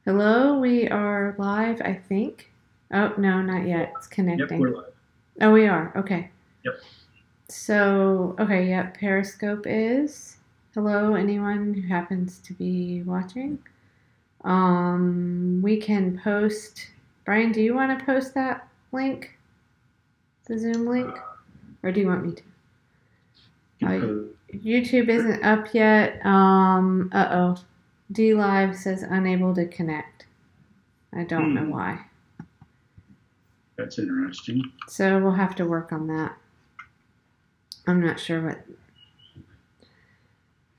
Hello, we are live, I think. Oh, no, not yet. It's Yep, we're connecting. live. Oh, we are. Okay. Yep. So, okay, yep, Periscope is. Hello, anyone who happens to be watching. We can post. Brian, do you want to post that link, the Zoom link? Uh, Or do you want me to? you can Uh, post. YouTube isn't up yet. Uh-oh. D Live says unable to connect. I don't know Hmm, why. that's interesting. So we'll have to work on that. I'm not sure what.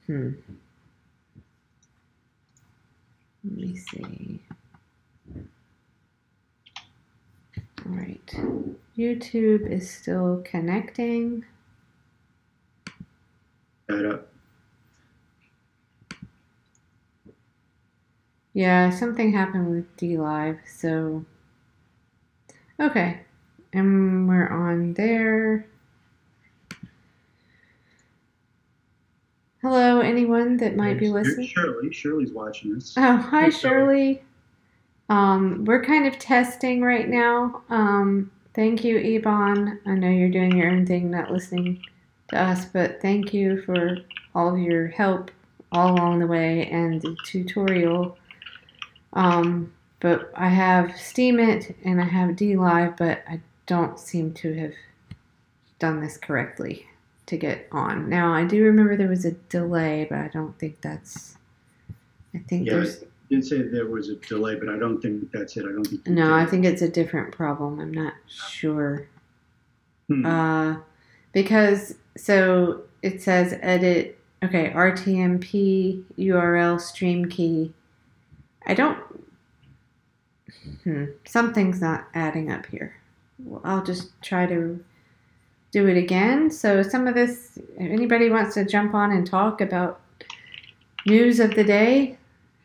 Let me see. All right. YouTube is still connecting. That up. Yeah, something happened with D Live. So, okay. And we're on there. Hello, anyone that might be Here's listening. Shirley. Shirley's watching this. Oh, hi, Hey, Shirley. Shirley. We're kind of testing right now. Thank you, Ebon. I know you're doing your own thing, not listening to us, but thank you for all of your help all along the way and the tutorial. But I have Steemit and I have DLive, but I don't seem to have done this correctly to get on. Now, I do remember there was a delay, but I don't think that's. I think Yeah, I there's. did say there was a delay, but I don't think that's it. I don't think you No, did I it. think it's a different problem. I'm not sure. Hmm. Uh, because so it says edit. Okay, RTMP URL stream key. I don't. Something's not adding up here. Well, I'll just try to do it again. So some of this, if anybody wants to jump on and talk about news of the day,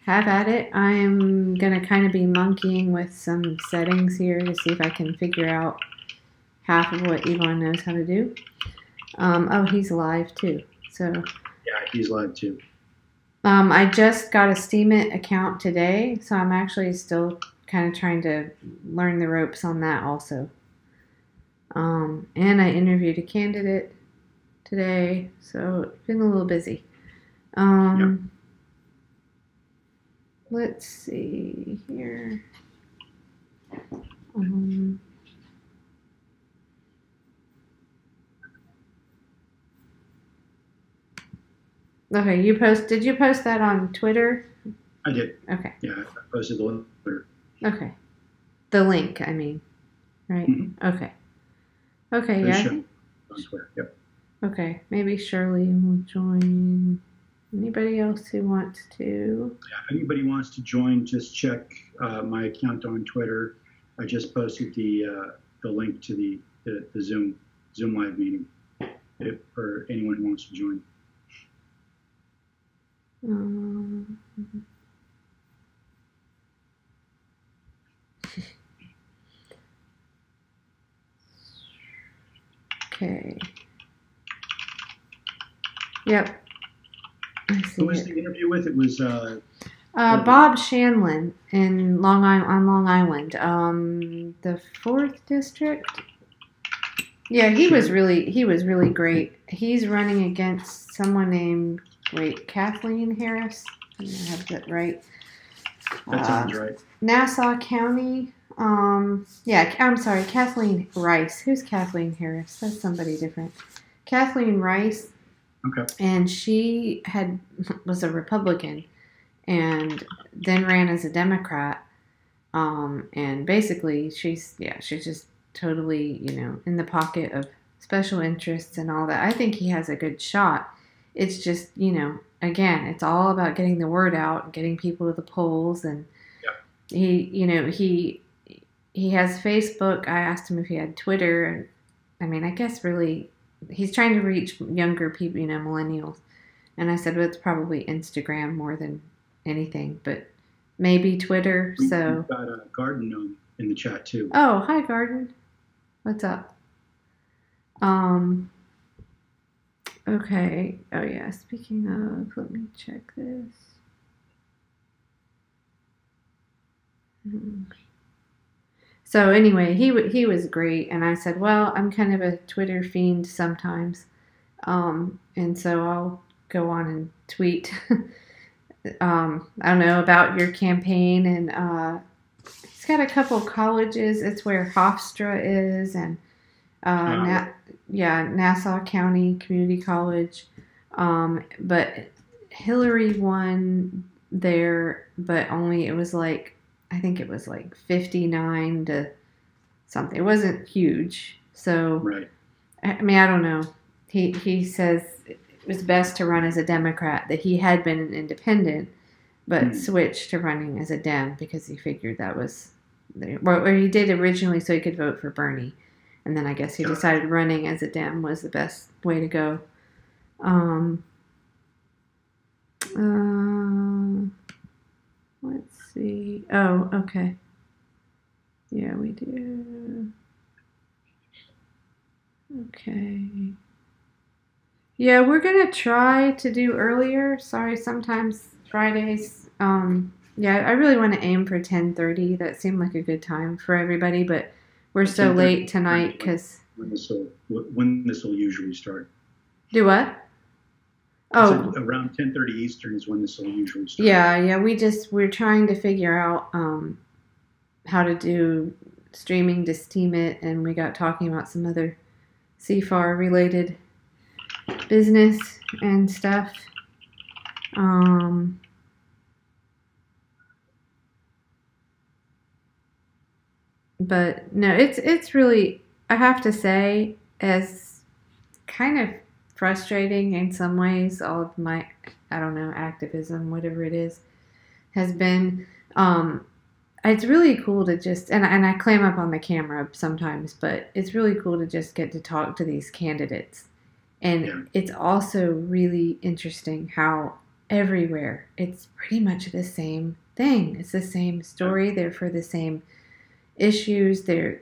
have at it. I'm gonna kind of be monkeying with some settings here to see if I can figure out half of what Yvonne knows how to do. Oh, he's live too. So Yeah, he's live too. I just got a Steemit account today, so I'm actually still kind of trying to learn the ropes on that also. And I interviewed a candidate today, so it's been a little busy. Yep. Um, let's see here. Um, okay, you post. Did you post that on Twitter? I did. Okay. Yeah, I posted the link. Okay. The link, I mean, right? Mm-hmm. Okay. Okay. There's Yeah. Shirley on Twitter. Yep. Okay. Maybe Shirley will join. Anybody else who wants to? Yeah, if anybody wants to join, just check my account on Twitter. I just posted the link to the Zoom live meeting for anyone who wants to join. Um, okay. Yep. I Who see was it. the interview with? It was Bob Shanlin in Long Island, on Long Island, the fourth district. Yeah, Shan. he was really great. He's running against someone named Kathleen Harris. I have that right. That Uh, sounds right. Nassau County. Yeah, I'm sorry, Kathleen Rice. Who's Kathleen Harris? That's somebody different. Kathleen Rice, Okay. and she had was a Republican and then ran as a Democrat. And basically, she's just totally, in the pocket of special interests and all that. I think he has a good shot. It's just, again, it's all about getting the word out, getting people to the polls, and Yeah. he has Facebook. I asked him if he had Twitter, and I mean, I guess really he's trying to reach younger people, millennials. And I said, well, it's probably Instagram more than anything, but maybe Twitter. We've So, got a garden in the chat too. oh, hi, Garden. What's up? Um, okay. Oh, yeah. Speaking of, let me check this. So anyway, he was great, and I said, well, I'm kind of a Twitter fiend sometimes, and so I'll go on and tweet. I don't know about your campaign, and it's got a couple colleges. It's where Hofstra is, and Nassau County Community College. But Hillary won there, but only it was like, I think it was like 59 to something. It wasn't huge. So, Right. I mean, I don't know. He says it was best to run as a Democrat, that he had been an independent, but switched to running as a Dem because he figured that was, or he did originally so he could vote for Bernie. And then I guess he decided running as a Dem was the best way to go. Let's see. Oh, okay. Yeah, we do. Okay. Yeah, we're gonna try to do earlier. Sorry, sometimes Fridays. Yeah, I really want to aim for 10:30. That seemed like a good time for everybody, but we're so late tonight because when this will usually start. Do what? Oh, around 10:30 Eastern is when this will usually start. Yeah. We're trying to figure out how to do streaming to Steam it, and we got talking about some other CFAR related business and stuff. But no, it's really, I have to say, as kind of frustrating in some ways, all of my, I don't know, activism, whatever it is, has been. It's really cool to just, and I clam up on the camera sometimes, but it's really cool to just get to talk to these candidates. And it's also really interesting how everywhere it's pretty much the same thing. It's the same story. They're for the same issues. They're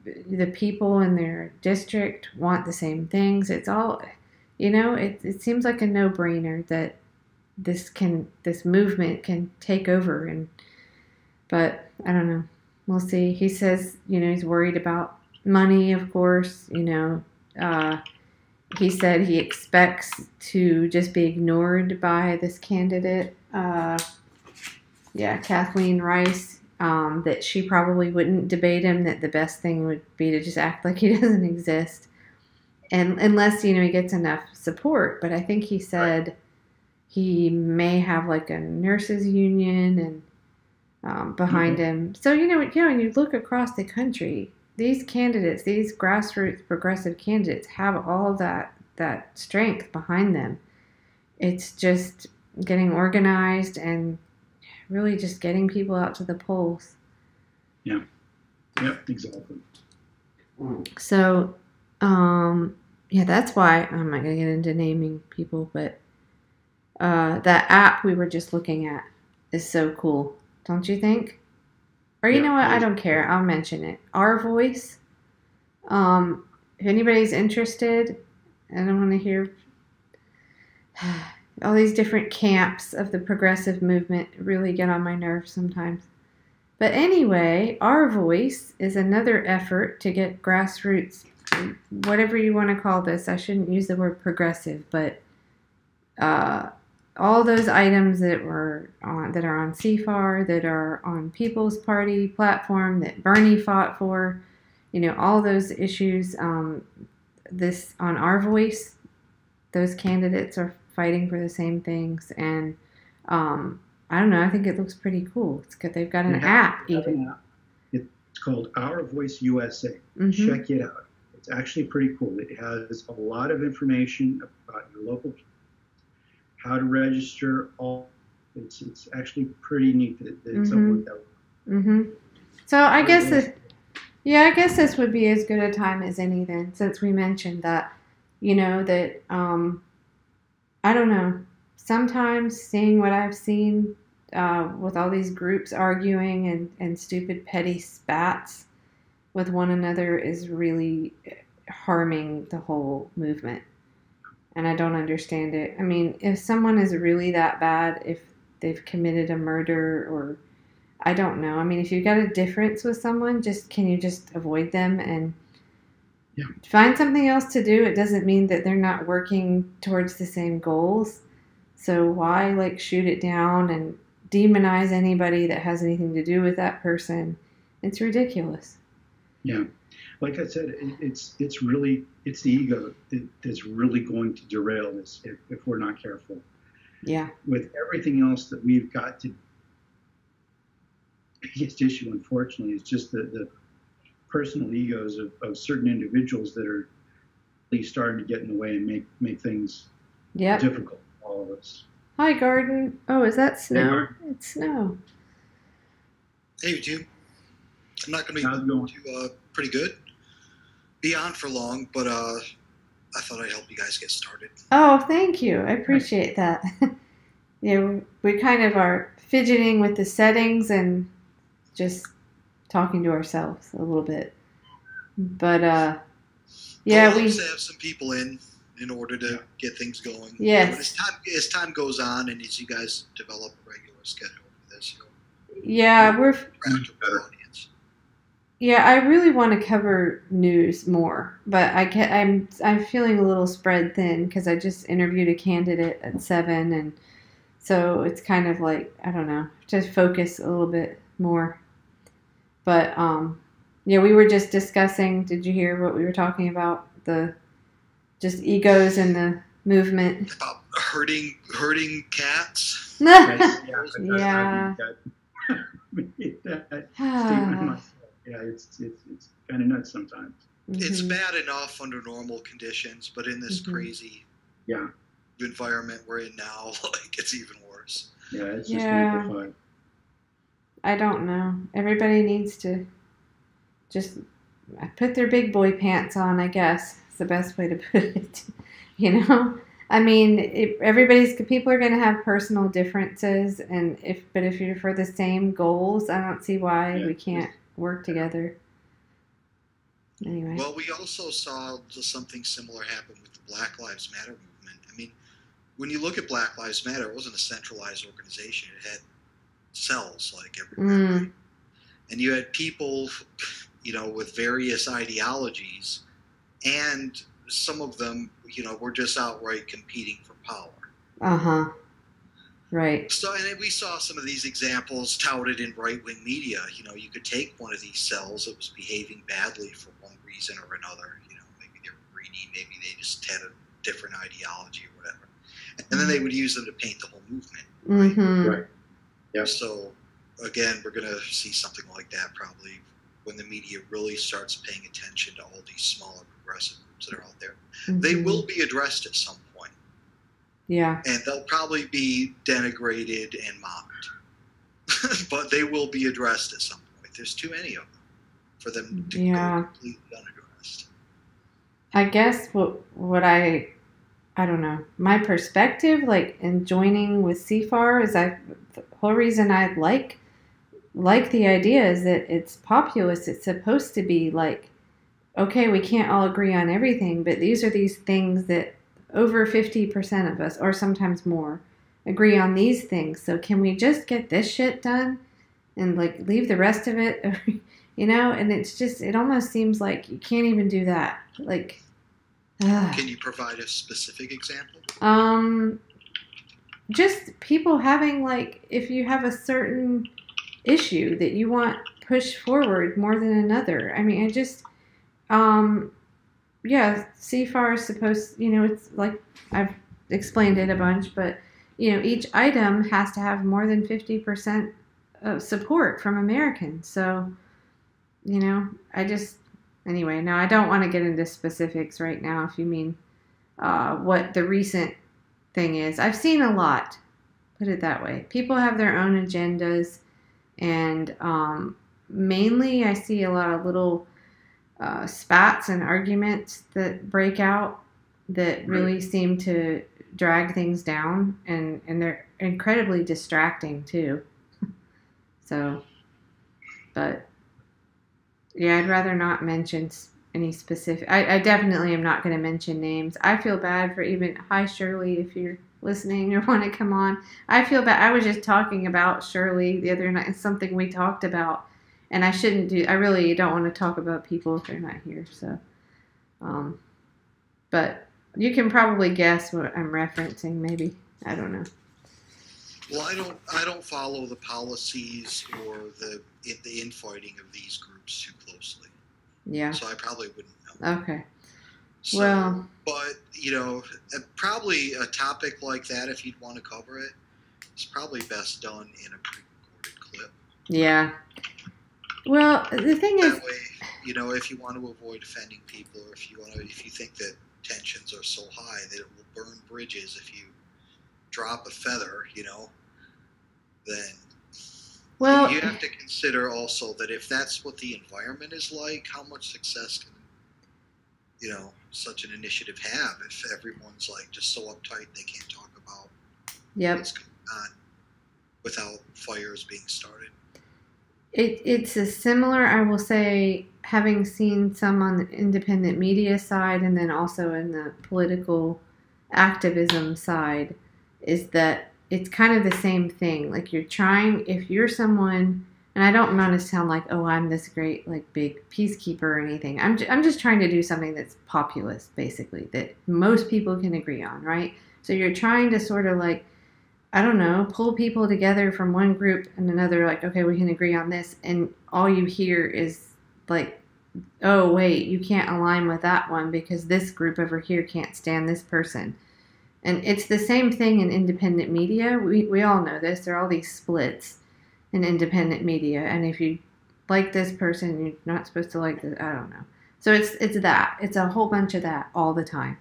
the people in their district want the same things. It's all, it seems like a no-brainer that this movement can take over, but I don't know. We'll see. He says, he's worried about money, of course. He said he expects to just be ignored by this candidate. Kathleen Rice. That she probably wouldn't debate him, that the best thing would be to just act like he doesn't exist. And unless, he gets enough support. But I think he said he may have like a nurses union and behind him. So, when you look across the country, these candidates, these grassroots progressive candidates have all that strength behind them. It's just getting organized and really just getting people out to the polls. Yeah. Yep, exactly. So, that's why I'm not going to get into naming people, but that app we were just looking at is so cool, don't you think? Or you know what? I don't care. I'll mention it. Our Voice. If anybody's interested, and I want to hear all these different camps of the progressive movement really get on my nerves sometimes. But anyway, Our Voice is another effort to get grassroots, whatever you want to call this. I shouldn't use the word progressive, but all those items that are on CFAR, that are on People's Party platform, that Bernie fought for, all those issues. This on Our Voice, those candidates are fighting for the same things, and I don't know. I think it looks pretty cool. It's good. They've got an app even. It's called Our Voice USA. Check it out. It's actually pretty cool. It has a lot of information about your local, how to register. It's actually pretty neat that it's worked out. So I guess this would be as good a time as any then, since we mentioned that, that I don't know. Sometimes seeing what I've seen with all these groups arguing and stupid petty spats with one another is really harming the whole movement. And I don't understand it. I mean, if someone is really that bad, if they've committed a murder or I don't know. I mean, if you've got a difference with someone, can you just avoid them and find something else to do? It doesn't mean that they're not working towards the same goals. So why like shoot it down and demonize anybody that has anything to do with that person? It's ridiculous. Yeah. Like I said, it's the ego that's really going to derail this if we're not careful. Yeah. With everything else that we've got to, the biggest issue, unfortunately, is just the personal egos of certain individuals that are really starting to get in the way and make things difficult for all of us. Hi, Garden. Oh, is that snow? Hey, it's snow. Hey, Jim. I'm not going to be too pretty good. Be on for long, but I thought I'd help you guys get started. Oh, thank you. I appreciate that. Yeah, we kind of are fidgeting with the settings and just talking to ourselves a little bit. But, yeah, we have to have some people in order to get things going. Yes. As time goes on and as you guys develop a regular schedule for this, we're better. Yeah, I really want to cover news more, but I'm feeling a little spread thin because I just interviewed a candidate at 7, and so it's kind of like, I don't know, just focus a little bit more. But we were just discussing. Did you hear what we were talking about? The just egos in the movement. About herding cats. Yeah. Yeah, it's kind of nuts sometimes. It's bad enough under normal conditions, but in this crazy environment we're in now, like it's even worse. Yeah, it's just amplified. I don't know. Everybody needs to just put their big boy pants on, I guess. It's the best way to put it. I mean, people are going to have personal differences, but if you're for the same goals, I don't see why we can't work together. Anyway. Well, we also saw something similar happen with the Black Lives Matter movement. I mean, when you look at Black Lives Matter, it wasn't a centralized organization. It had cells like everywhere. Right? And you had people, with various ideologies, and some of them, were just outright competing for power. Uh-huh. Right. So, and we saw some of these examples touted in right-wing media. You could take one of these cells that was behaving badly for one reason or another. Maybe they were greedy, maybe they just had a different ideology or whatever. And then they would use them to paint the whole movement. Right? Mm-hmm. Right. Yeah. So, again, we're going to see something like that probably when the media really starts paying attention to all these smaller progressive groups that are out there. Mm-hmm. They will be addressed at some point. Yeah. And they'll probably be denigrated and mocked. But they will be addressed at some point. There's too many of them for them to go completely unaddressed. I guess what I don't know. My perspective, like in joining with CFAR, is the whole reason I like the idea is that it's populist. It's supposed to be like, okay, we can't all agree on everything, but these are these things that over 50% of us, or sometimes more, agree on these things. So can we just get this shit done and like leave the rest of it, And it's just, it almost seems like you can't even do that. Like, can you provide a specific example? Just people having like, if you have a certain issue that you want pushed forward more than another. I mean, CFAR is supposed, it's like I've explained it a bunch, but, each item has to have more than 50% of support from Americans. So, anyway, no, I don't want to get into specifics right now if you mean what the recent thing is. I've seen a lot, put it that way. People have their own agendas, and mainly I see a lot of little spats and arguments that break out that really seem to drag things down, and they're incredibly distracting too. So, but yeah, I'd rather not mention any specific. I definitely am not going to mention names. I feel bad for even, hi Shirley, if you're listening or want to come on. I feel bad. I was just talking about Shirley the other night. It's something we talked about, and I really don't want to talk about people if they're not here. So, but you can probably guess what I'm referencing. Maybe I don't know. Well, I don't follow the policies or the infighting of these groups too closely. Yeah. So I probably wouldn't know. Okay. So, well, but probably a topic like that, if you'd want to cover it, is probably best done in a pre-recorded clip. Yeah. Well, the thing is, that way, if you want to avoid offending people, or if you think that tensions are so high that it will burn bridges if you drop a feather, then you have to consider also that if that's what the environment is like, how much success can such an initiative have if everyone's like just so uptight they can't talk about what's going on without fires being started. It's a similar, I will say, having seen some on the independent media side and then also in the political activism side, is that it's kind of the same thing. Like if you're someone, and I don't want to sound like, oh, I'm this great, like, big peacekeeper or anything. I'm just trying to do something that's populist, basically, that most people can agree on, right? So you're trying to sort of, like, I don't know, pull people together from one group and another, like, okay, we can agree on this. And all you hear is, like, oh, wait, you can't align with that one because this group over here can't stand this person. And it's the same thing in independent media. We all know this. There are all these splits in independent media, and if you like this person, you're not supposed to like this. I don't know. So it's that. It's a whole bunch of that all the time.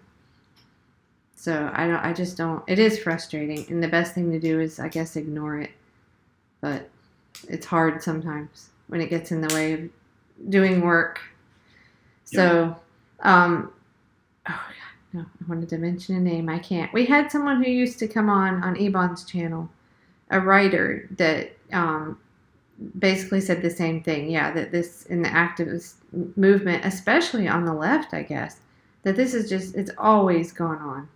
So I just don't. It is frustrating, and the best thing to do is, I guess, ignore it. But it's hard sometimes when it gets in the way of doing work. So, oh God, no, I wanted to mention a name. I can't. We had someone who used to come on Ebon's channel, a writer that basically said the same thing. Yeah, that this in the activist movement, especially on the left, I guess, that this is just, it's always gone on.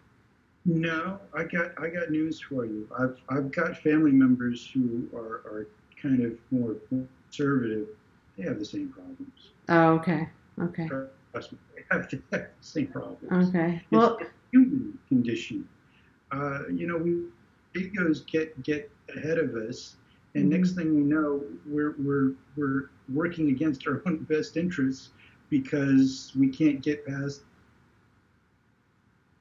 No, I got news for you. I've got family members who are kind of more conservative. They have the same problems. Oh, okay. Trust me, they have the same problems. Okay. Well, it's a human condition. We egos get ahead of us, and next thing we know, we're working against our own best interests because we can't get past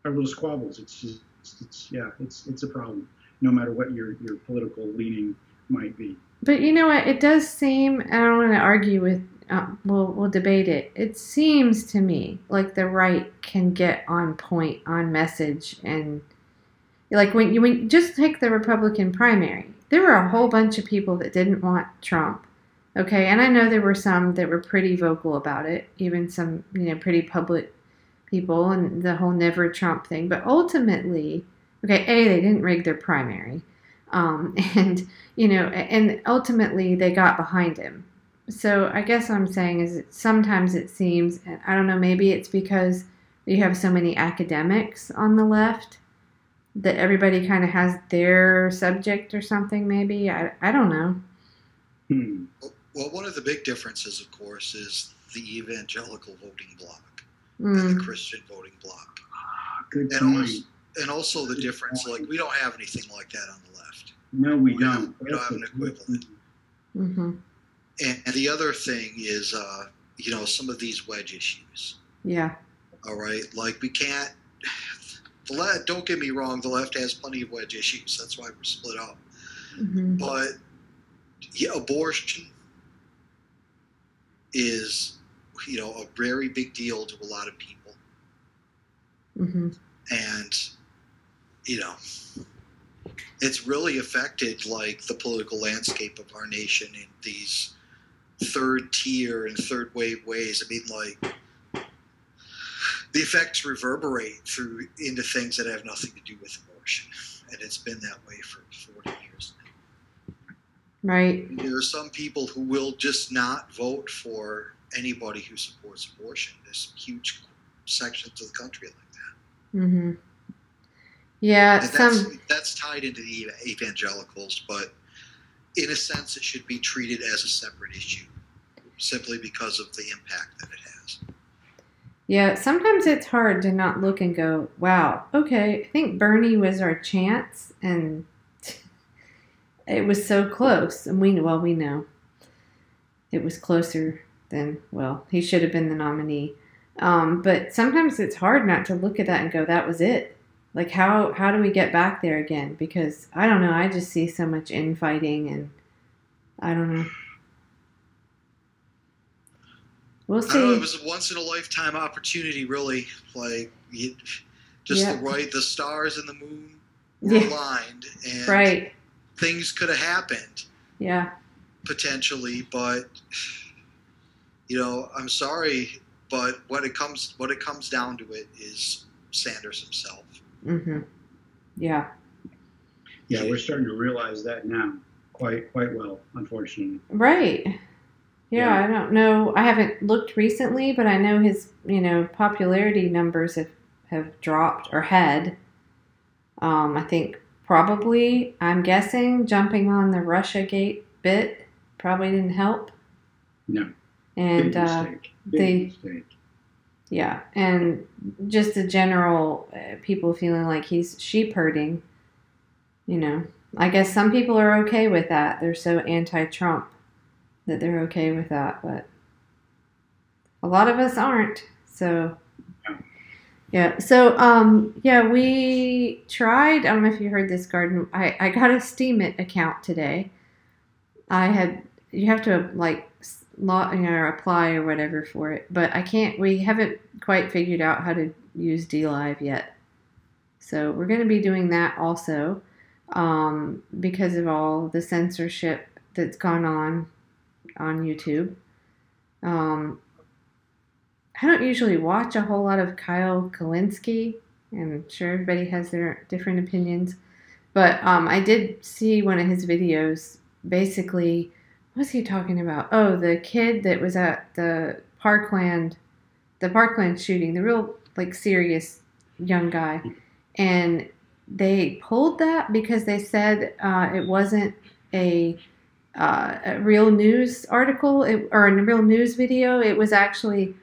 our little squabbles. It's a problem, no matter what your political leaning might be. But you know what? It does seem, I don't want to argue with, we'll debate it. It seems to me like the right can get on point, on message, and like when you just take the Republican primary, there were a whole bunch of people that didn't want Trump. Okay, and I know there were some that were pretty vocal about it, even some, pretty public people, and the whole never Trump thing. But ultimately, okay, they didn't rig their primary. And ultimately they got behind him. So I guess what I'm saying is that sometimes it seems, and I don't know, maybe it's because you have so many academics on the left that everybody kind of has their subject or something, maybe. I don't know. Well, one of the big differences, of course, is the evangelical voting bloc and the Christian voting bloc. Good point. And also the difference, like, we don't have anything like that on the left. No, we don't. We don't have an equivalent. Mm-hmm. And the other thing is, some of these wedge issues. Yeah. All right? Like, we can't... The left, don't get me wrong, the left has plenty of wedge issues. That's why we're split up. Mm-hmm. But abortion is, a very big deal to a lot of people. Mm-hmm. And, it's really affected, like, the political landscape of our nation in these third tier and third wave ways. I mean, like, the effects reverberate through into things that have nothing to do with abortion. And it's been that way for 40 years now. Right. There are some people who will just not vote for anybody who supports abortion. There's huge sections of the country like that. Mm-hmm. Yeah, And that's tied into the evangelicals, but in a sense, it should be treated as a separate issue, simply because of the impact that it has. Yeah, sometimes it's hard to not look and go, wow, okay, I think Bernie was our chance, and it was so close. And we know it was closer than, well, he should have been the nominee. But sometimes it's hard not to look at that and go, that was it. Like, how do we get back there again? Because, I don't know, I just see so much infighting, and I don't know. We'll see. I don't know, it was a once-in-a-lifetime opportunity, really. Like, the stars and the moon were aligned, and things could have happened. Yeah. Potentially, but, I'm sorry, but what it comes down to it is Sanders himself. Mm-hmm. Yeah. Yeah, we're starting to realize that now quite well, unfortunately. Right. Yeah, I don't know. I haven't looked recently, but I know his, popularity numbers have dropped or had. I think probably, I'm guessing, jumping on the Russiagate bit probably didn't help. No. And Big mistake. Yeah, and just the general people feeling like he's sheep herding. I guess some people are okay with that. They're so anti-Trump that they're okay with that, but a lot of us aren't. So, yeah. So, we tried. I don't know if you heard this, Garden. I got a Steam It account today. You have to apply or whatever for it, but we haven't quite figured out how to use DLive yet. So we're going to be doing that also, because of all the censorship that's gone on YouTube. I don't usually watch a whole lot of Kyle Kalinske. I'm sure everybody has their different opinions, but I did see one of his videos. Basically, what was he talking about? Oh, the kid that was at the Parkland shooting, the real serious young guy, and they pulled that because they said it wasn't a real news article or a real news video. It was actually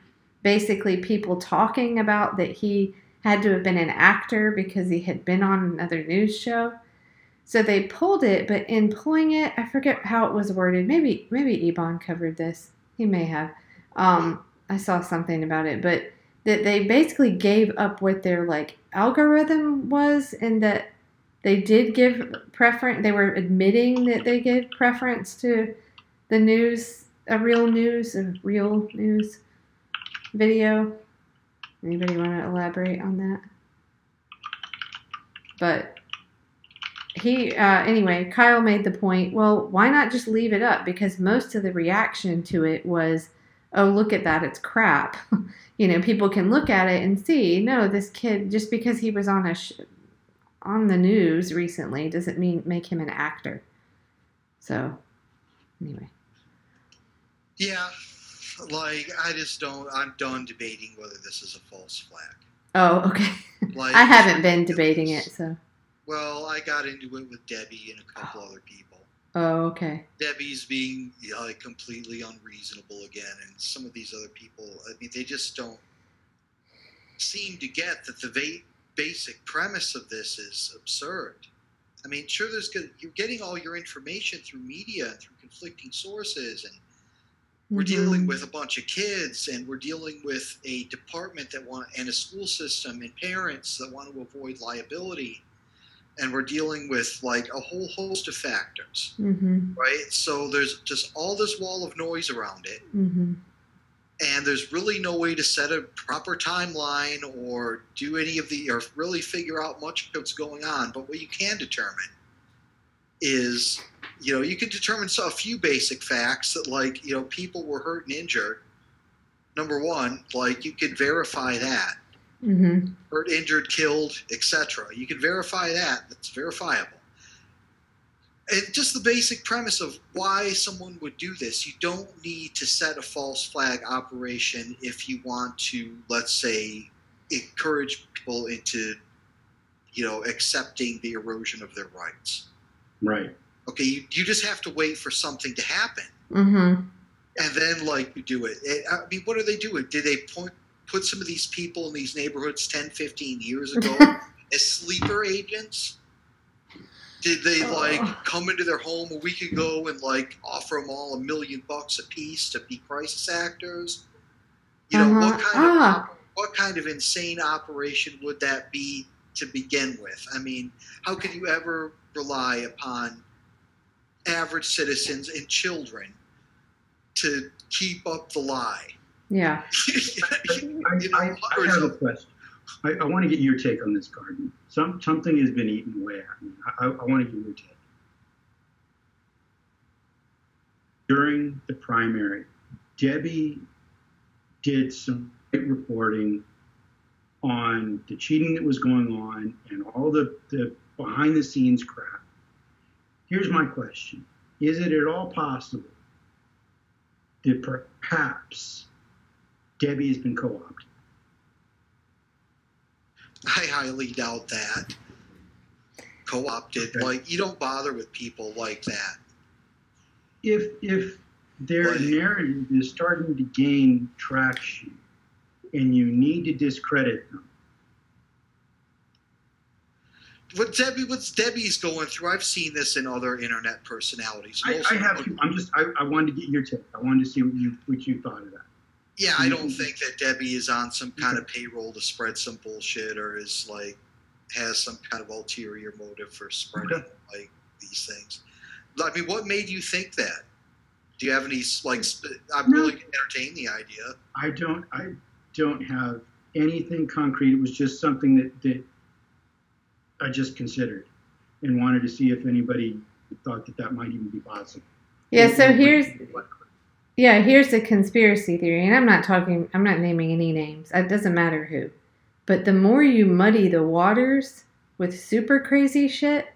basically people talking about that he had to have been an actor because he had been on another news show. So they pulled it, but in pulling it, I forget how it was worded. Maybe Ebon covered this. He may have. I saw something about it, but that they basically gave up what their algorithm was, and that they did give preference. They were admitting that they gave preference to the news, a real news video. Anybody want to elaborate on that? But anyway, Kyle made the point, well, why not just leave it up? Because most of the reaction to it was, oh, look at that, it's crap. People can look at it and see, no, this kid, just because he was on on the news recently doesn't make him an actor. So, anyway. Yeah, I'm done debating whether this is a false flag. Oh, okay. I haven't been debating it, so. Well, I got into it with Debbie and a couple other people. Oh, okay. Debbie's being completely unreasonable again, and some of these other people, they just don't seem to get that the basic premise of this is absurd. Sure, you're getting all your information through media and through conflicting sources, and we're dealing with a bunch of kids, and we're dealing with a department and a school system and parents that want to avoid liability. And we're dealing with a whole host of factors, right? So there's just all this wall of noise around it, and there's really no way to set a proper timeline or do or really figure out much of what's going on. But what you can determine is, you can determine a few basic facts that people were hurt and injured. Number one, you could verify that. Hurt, injured, killed, etc. You can verify that. That's verifiable. It's just the basic premise of why someone would do this. You don't need to set a false flag operation if you want to, let's say, encourage people into accepting the erosion of their rights. Right. Okay, you just have to wait for something to happen. Mm-hmm. And then, you do it. I mean, what are they doing? Did they put some of these people in these neighborhoods 10, 15 years ago as sleeper agents? Did they, come into their home a week ago and, offer them all $1 million a piece to be crisis actors? What kind of insane operation would that be to begin with? I mean, how could you ever rely upon average citizens and children to keep up the lie? Yeah. I have a question. I want to get your take on this, Garden. Something has been eaten away at me. I want to get your take. During the primary, Debbie did some great reporting on the cheating that was going on and all the behind-the-scenes crap. Here's my question. Is it at all possible that perhaps Debbie has been co-opted? I highly doubt that. Co-opted. Okay. You don't bother with people like that. If their narrative is starting to gain traction and you need to discredit them. What's Debbie's going through? I've seen this in other internet personalities. I have. I wanted to get your take. I wanted to see what you thought of that. Yeah, I don't think that Debbie is on some kind of payroll to spread some bullshit or is has some kind of ulterior motive for spreading these things. I mean, what made you think that? Do you have any I'm willing to entertain the idea. I don't have anything concrete. It was just something that I just considered and wanted to see if anybody thought that might even be possible. Yeah. So here's the conspiracy theory, and I'm not naming any names. It doesn't matter who. But the more you muddy the waters with super crazy shit,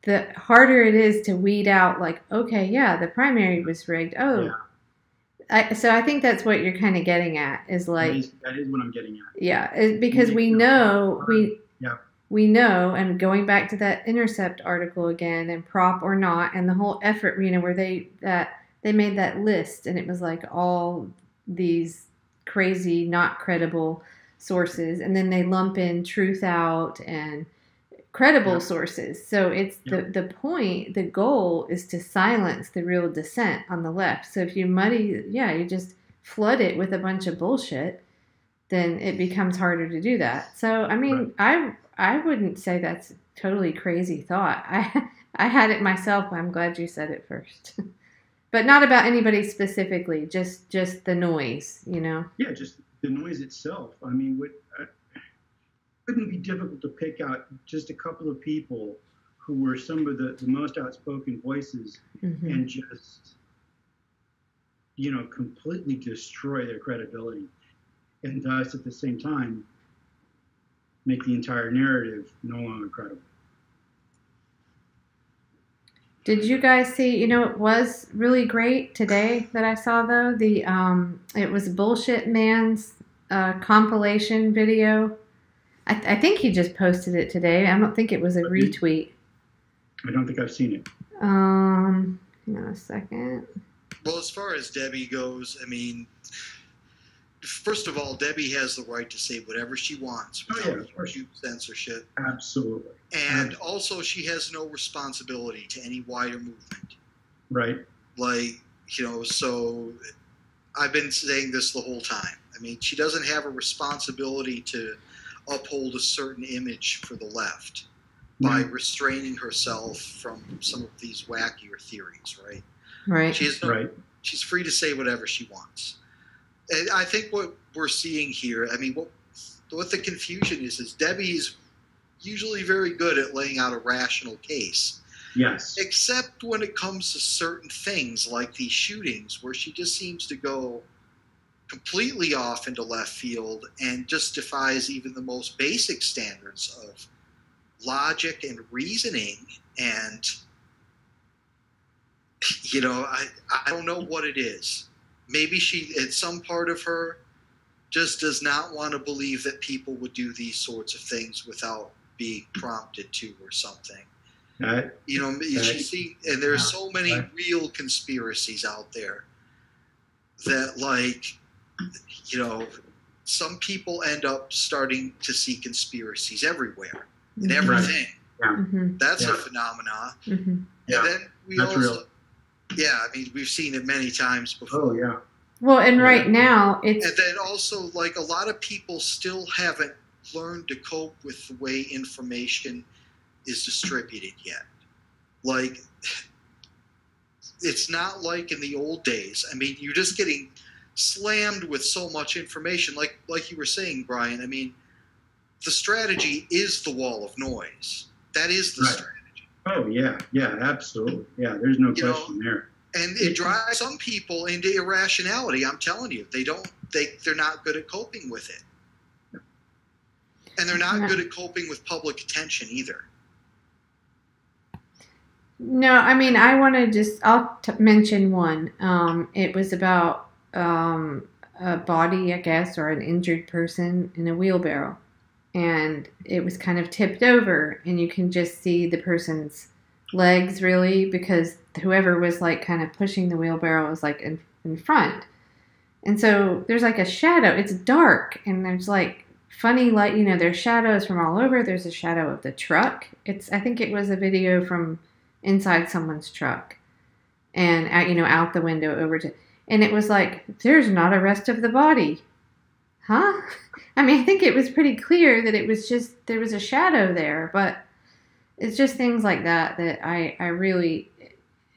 the harder it is to weed out, okay, yeah, the primary was rigged. Oh, yeah. So I think that's what you're kind of getting at is that is what I'm getting at. Yeah, because we know, and going back to that Intercept article again, and prop or not, and the whole effort, where they made that list, and it was all these crazy, not credible sources, and then they lump in Truth Out and credible sources. So it's the point, the goal is to silence the real dissent on the left. So if you you just flood it with a bunch of bullshit, then it becomes harder to do that. So, I mean, I wouldn't say that's a totally crazy thought. I had it myself, but I'm glad you said it first. But not about anybody specifically, just the noise, Yeah, just the noise itself. I mean, wouldn't it be difficult to pick out just a couple of people who were some of the most outspoken voices and just, completely destroy their credibility, and thus at the same time make the entire narrative no longer credible. Did you guys see, it was really great today that I saw, though, it was Bullshit Man's compilation video. I think he just posted it today. I don't think it was a retweet. I don't think I've seen it. Hang on a second. Well, as far as Debbie goes, I mean, first of all, Debbie has the right to say whatever she wants without censorship. Absolutely. And also, she has no responsibility to any wider movement. Right. So I've been saying this the whole time. I mean, she doesn't have a responsibility to uphold a certain image for the left by restraining herself from some of these wackier theories, right? Right. She's free to say whatever she wants. And I think what we're seeing here, I mean, what the confusion is Debbie's usually very good at laying out a rational case. Yes. Except when it comes to certain things like these shootings where she just seems to go completely off into left field and just defies even the most basic standards of logic and reasoning. And, I don't know what it is. Maybe some part of her just does not want to believe that people would do these sorts of things without being prompted to or something. That, You know, you see, and there's so many real conspiracies out there that, like, you know, some people end up starting to see conspiracies everywhere and everything. Yeah. That's a phenomenon. And then we That's also, real. yeah, I mean, we've seen it many times before. Oh, yeah. Well, and right now it's. And then also, like, a lot of people still haven't learned to cope with the way information is distributed yet. Like, it's not like in the old days. I mean, you're just getting slammed with so much information. Like you were saying, Brian, I mean, the strategy is the wall of noise. That is the strategy. Oh, yeah. Yeah, absolutely. Yeah, there's no question there. And it drives some people into irrationality. I'm telling you, they're not good at coping with it. And they're not good at coping with public attention either. No, I mean, I want to just, I'll mention one. It was about a body, I guess, or an injured person in a wheelbarrow. And it was kind of tipped over, and you can just see the person's legs, really, because whoever was, like, kind of pushing the wheelbarrow was, like, in front. And so there's, like, a shadow. It's dark, and there's, like, funny light. You know, there's shadows from all over. There's a shadow of the truck. I think it was a video from inside someone's truck, and out the window over to, and it was like, there's not a rest of the body. Huh? I mean, I think it was pretty clear that it was just, there was a shadow there, but it's just things like that I really,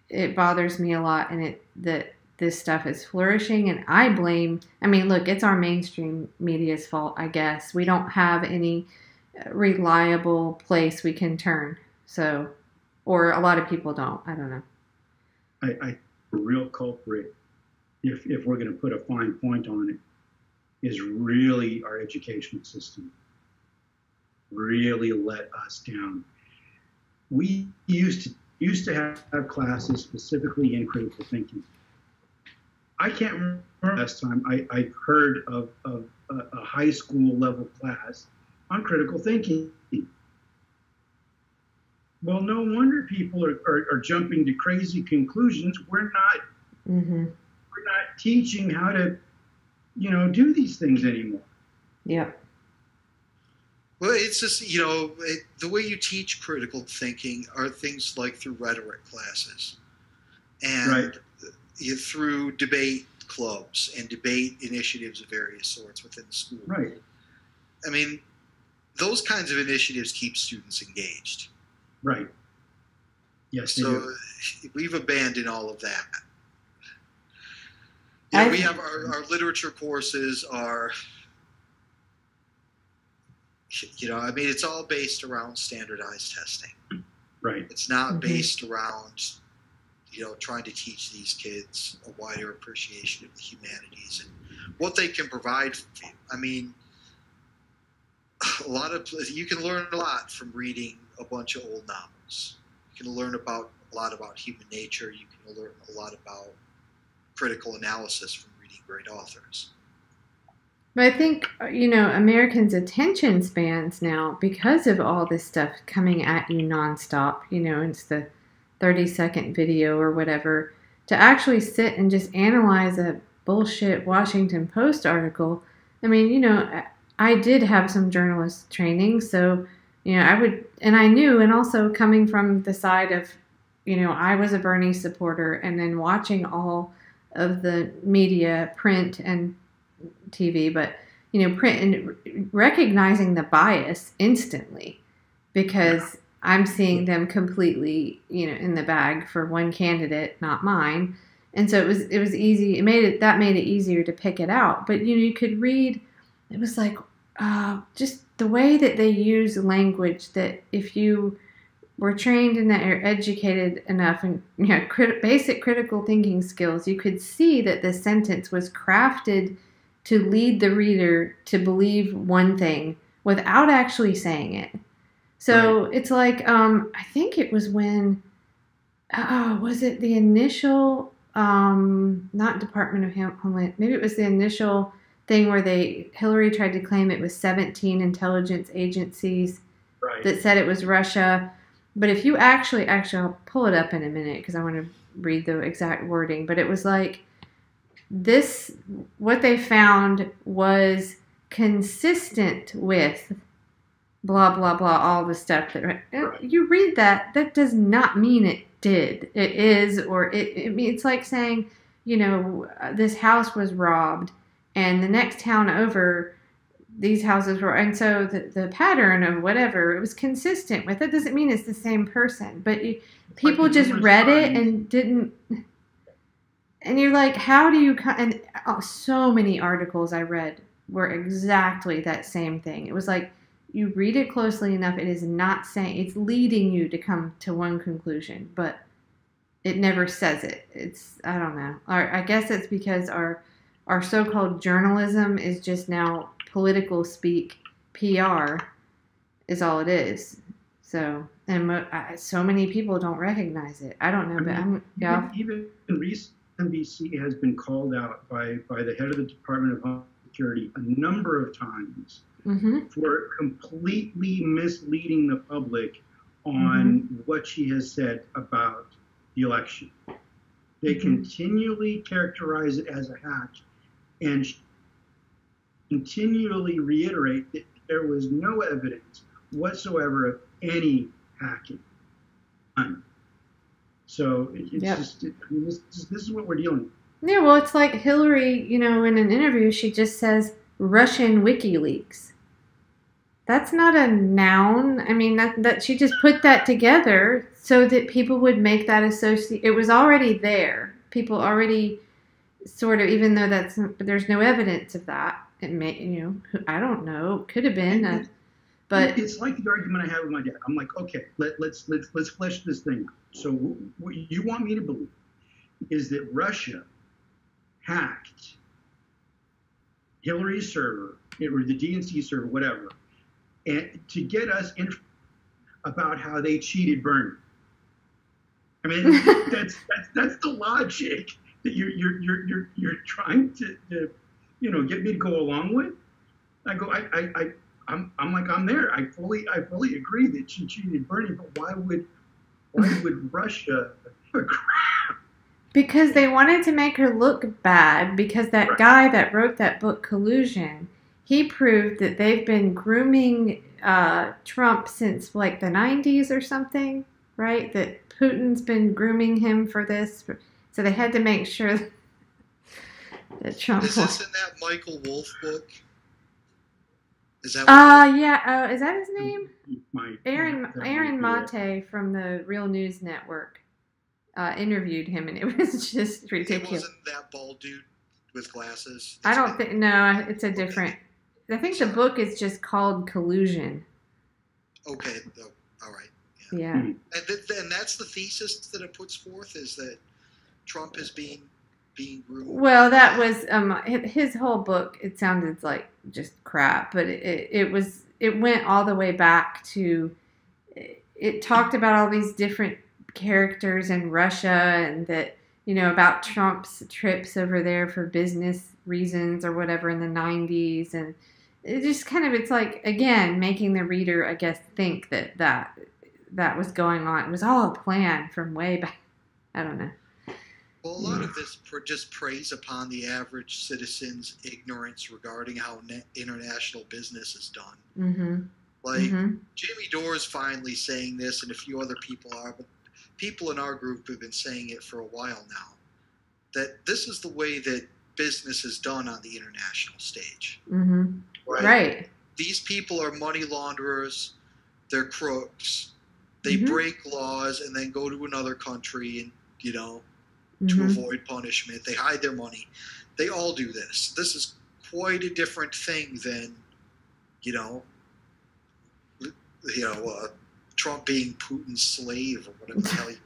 it bothers me a lot, and that this stuff is flourishing, and I mean, look, it's our mainstream media's fault, I guess. We don't have any reliable place we can turn, so. Or a lot of people don't. I don't know. The real culprit, if we're going to put a fine point on it, is really our educational system. Really let us down. We used to have classes specifically in critical thinking. I can't remember last time I heard of a high school level class on critical thinking. Well, no wonder people are jumping to crazy conclusions. We're not teaching how to, do these things anymore. Yeah. Well, it's just, the way you teach critical thinking are things like through rhetoric classes and through debate clubs and debate initiatives of various sorts within the school. Right. I mean, those kinds of initiatives keep students engaged. Right. Yes. So we've abandoned all of that. We have our literature courses are, I mean, it's all based around standardized testing. Right. It's not based around, trying to teach these kids a wider appreciation of the humanities and what they can provide for you. I mean, you can learn a lot from reading a bunch of old novels. You can learn a lot about human nature. You can learn a lot about critical analysis from reading great authors. But I think, Americans' attention spans now, because of all this stuff coming at you nonstop, it's the 30-second video or whatever, to actually sit and just analyze a bullshit Washington Post article. I mean, I did have some journalist training, so, I would, and I knew, and also coming from the side of, I was a Bernie supporter, and then watching all of the media, print and TV, but, print, and recognizing the bias instantly, because I'm seeing them completely, in the bag for one candidate, not mine. And so it was easy. That made it easier to pick it out. But, you could read, it was like, just the way that they use language, that if you were trained in that, or educated enough, and basic critical thinking skills, you could see that the sentence was crafted to lead the reader to believe one thing without actually saying it. So it's like, I think it was when, was it the initial, not Department of Homeland, maybe it was the initial thing where Hillary tried to claim it was 17 intelligence agencies Right. that said it was Russia. But if you actually, I'll pull it up in a minute because I want to read the exact wording. But it was like this, what they found was consistent with blah, blah, blah, all the stuff that, right. You read that does not mean it did. It is, or it's like saying, this house was robbed and the next town over, these houses were, and so the pattern of whatever, it was consistent with. That doesn't mean it's the same person, but people just read it and didn't, and you're like, how do you, and so many articles I read were exactly that same thing. It was like, you read it closely enough, it is not saying, it's leading you to come to one conclusion, but it never says it. I don't know. I guess it's because our so-called journalism is just now political speak. PR is all it is. So, and so many people don't recognize it. I don't know, but even recent NBC has been called out by the head of the Department of Homeland Security a number of times for completely misleading the public on what she has said about the election. They continually characterize it as a hack and continually reiterate that there was no evidence whatsoever of any hacking. None. So it's this is what we're dealing with. Yeah, well, it's like Hillary, in an interview, she just says Russian WikiLeaks. That's not a noun. I mean, that she just put that together so that people would make that associate. It was already there. People already sort of, even though there's no evidence of that. It may, I don't know. Could have been, but it's like the argument I have with my dad. I'm like, okay, let's flesh this thing out. So what you want me to believe is that Russia hacked Hillary's server, or the DNC server, whatever, and to get us about how they cheated Bernie. I mean, that's the logic that you're trying to get me to go along with. I go, I'm like, I'm there. I fully agree that she cheated Bernie, but why would Russia? Because they wanted to make her look bad. Because that guy that wrote that book, Collusion, he proved that they've been grooming Trump since like the 90s or something, right? That Putin's been grooming him for this. So they had to make sure that Trump. Is this in that Michael Wolff book? Is that? Yeah. Is that his name? Aaron Mate from the Real News Network interviewed him, and it was just ridiculous. It wasn't that bald dude with glasses. I don't think. No, it's a different. I think the book is just called Collusion. Okay. All right. Yeah. And that's the thesis that it puts forth, is that Trump is being groomed. Well, that was his whole book. It sounded like just crap, but it went all the way back to. It talked about all these different characters in Russia, and that about Trump's trips over there for business reasons or whatever in the 90s, and it just kind of, it's like, again, making the reader, I guess, think that was going on. It was all a plan from way back. I don't know. Well, a lot of this just preys upon the average citizen's ignorance regarding how international business is done. Mm-hmm. Like, Jimmy Dore's finally saying this, and a few other people are, but people in our group have been saying it for a while now, that this is the way that business is done on the international stage. Mm-hmm. Right. These people are money launderers. They're crooks. They break laws and then go to another country and, to avoid punishment. They hide their money. They all do this. This is quite a different thing than, Trump being Putin's slave or whatever the hell you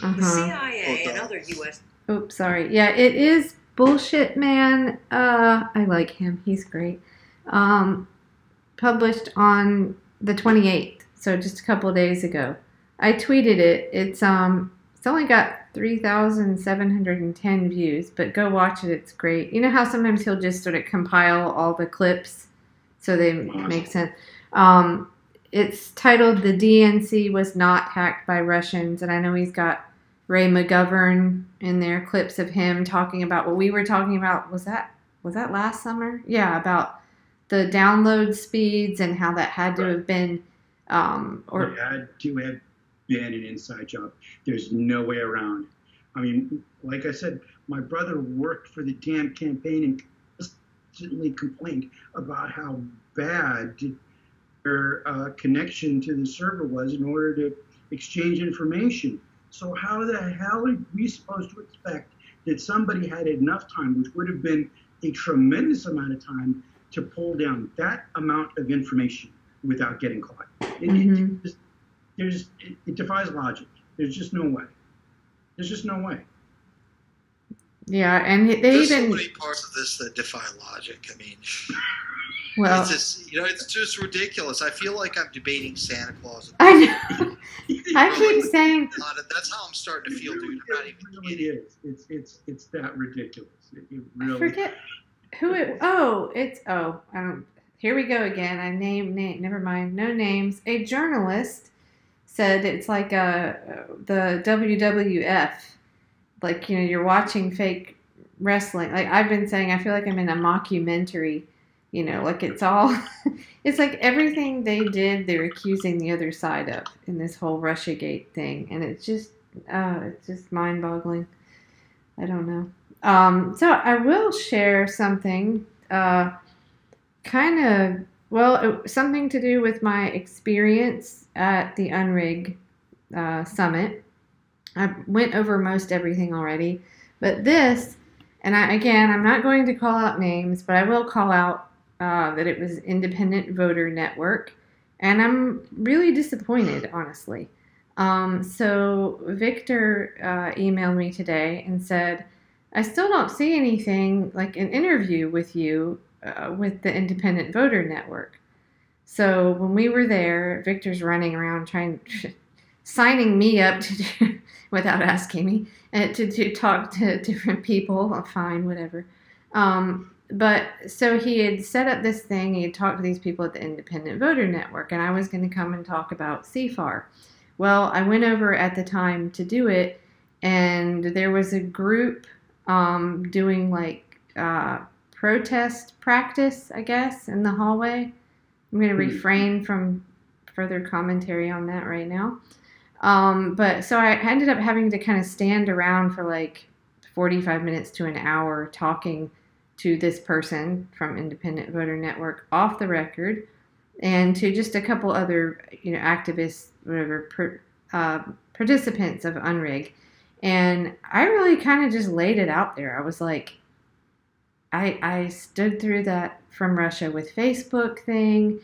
want. The CIA and other U.S. Oops, sorry. Yeah, it is bullshit, man. I like him. He's great. Published on the 28th, so just a couple of days ago. I tweeted it. It's only got 3,710 views, but go watch it. It's great. You know how sometimes he'll just sort of compile all the clips so they make sense. it's titled "The DNC Was Not Hacked by Russians," and I know he's got Ray McGovern in there, clips of him talking about what we were talking about. Was that last summer? Yeah, about the download speeds and how that had to have been, or it had to have been an inside job. There's no way around. I mean, like I said, my brother worked for the damn campaign and constantly complained about how bad their connection to the server was in order to exchange information. So how the hell are we supposed to expect that somebody had enough time, which would have been a tremendous amount of time, to pull down that amount of information without getting caught? It defies logic. There's just no way. There's just no way. Yeah, and there's so many parts of this that defy logic. I mean, well, it's just, it's just ridiculous. I feel like I'm debating Santa Claus. I know. I keep saying that's how I'm starting to feel, dude. I'm not even kidding. It's that ridiculous. It really. I forget who it. Here we go again. I name. Never mind. No names. A journalist said it's like the WWF. Like, you're watching fake wrestling. Like I've been saying, I feel like I'm in a mockumentary. Like it's all, it's like everything they did, they're accusing the other side of in this whole Russiagate thing. And it's just mind boggling. I don't know. So I will share something, something to do with my experience at the Unrig Summit. I went over most everything already, but this, and I'm not going to call out names, but I will call out that it was Independent Voter Network, and I'm really disappointed, honestly. So Victor emailed me today and said, I still don't see anything like an interview with you with the Independent Voter Network. So when we were there, Victor's running around signing me up to do, without asking me, to talk to different people. Fine, whatever. But so he had set up this thing. He had talked to these people at the Independent Voter Network, and I was going to come and talk about CFAR. Well, I went over at the time to do it, and there was a group doing like protest practice, I guess, in the hallway. I'm going to refrain from further commentary on that right now. But so I ended up having to kind of stand around for like 45 minutes to an hour talking to this person from Independent Voter Network off the record, and to just a couple other, activists, whatever, participants of Unrig. And I really kind of just laid it out there. I was like, I stood through that From Russia with Facebook thing.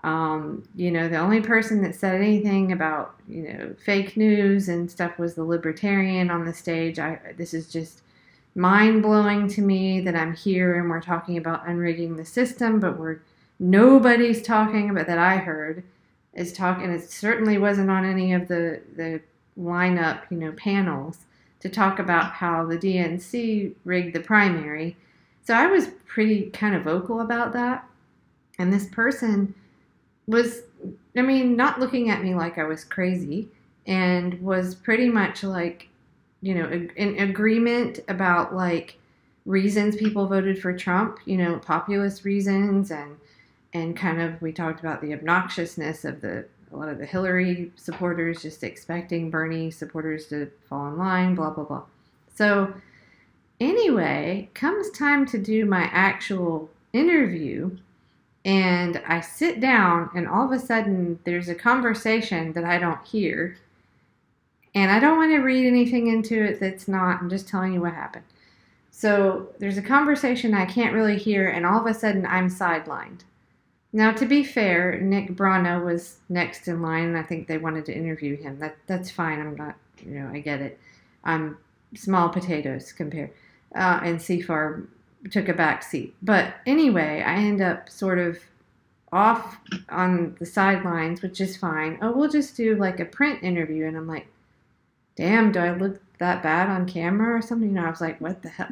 The only person that said anything about, fake news and stuff was the libertarian on the stage. This is just mind-blowing to me that I'm here and we're talking about unrigging the system, but nobody's talking about, that I heard, is talking, and it certainly wasn't on any of the lineup, panels to talk about how the DNC rigged the primary. So I was pretty kind of vocal about that. And this person was, not looking at me like I was crazy, and was pretty much like, in agreement about like reasons people voted for Trump, populist reasons, and kind of, we talked about the obnoxiousness of a lot of the Hillary supporters just expecting Bernie supporters to fall in line, blah, blah, blah. So anyway, comes time to do my actual interview, and I sit down, and all of a sudden there's a conversation that I don't hear. And I don't want to read anything into it that's not. I'm just telling you what happened. So there's a conversation I can't really hear, and all of a sudden I'm sidelined. Now, to be fair, Nick Brano was next in line, and I think they wanted to interview him. That's fine. I'm not, I get it. I'm small potatoes compared. And CFAR took a back seat. But anyway, I end up sort of off on the sidelines, which is fine. Oh, we'll just do like a print interview. And I'm like, damn, do I look that bad on camera or something? I was like, what the hell?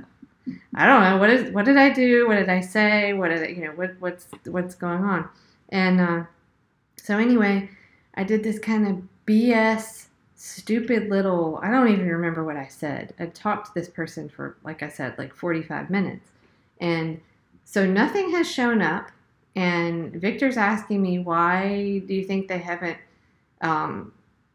I don't know. What did I do? What did I say? What did I, what's going on? And So anyway, I did this kind of BS, stupid little, I don't even remember what I said. I talked to this person for, like I said, like 45 minutes. And so nothing has shown up. And Victor's asking me, why do you think they haven't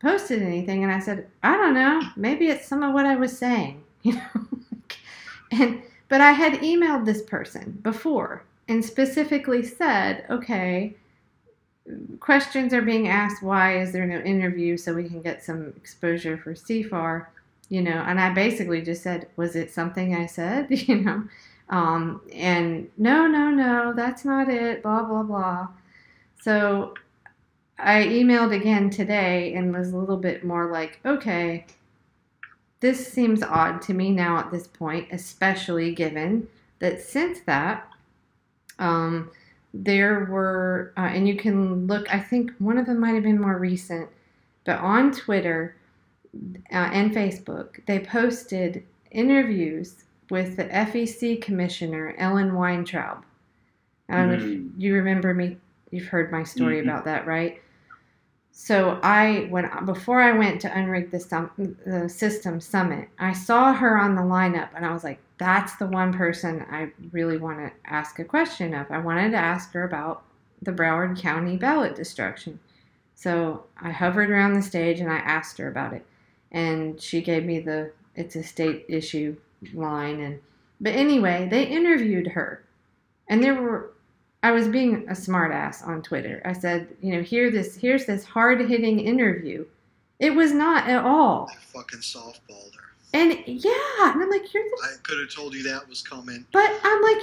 posted anything? And I said, I don't know. Maybe it's some of what I was saying, you know. But I had emailed this person before and specifically said, okay, questions are being asked. Why is there no interview so we can get some exposure for CFAR? You know, and I basically just said, was it something I said? You know, and no, that's not it. Blah blah blah. So I emailed again today and was a little bit more like, okay, this seems odd to me now at this point, especially given that since that, there were, and you can look, I think one of them might have been more recent, but on Twitter and Facebook, they posted interviews with the FEC Commissioner, Ellen Weintraub. I don't know if you remember me, you've heard my story about that, right? So before I went to Unrig the System Summit, I saw her on the lineup and I was like, that's the one person I really want to ask a question of. I wanted to ask her about the Broward County ballot destruction. So I hovered around the stage and I asked her about it. And she gave me it's a state issue line. But anyway, they interviewed her. And I was being a smartass on Twitter. I said, you know, here's this hard-hitting interview. It was not at all. I fucking softballed her. And yeah, and I'm like, I could have told you that was coming. But I'm like,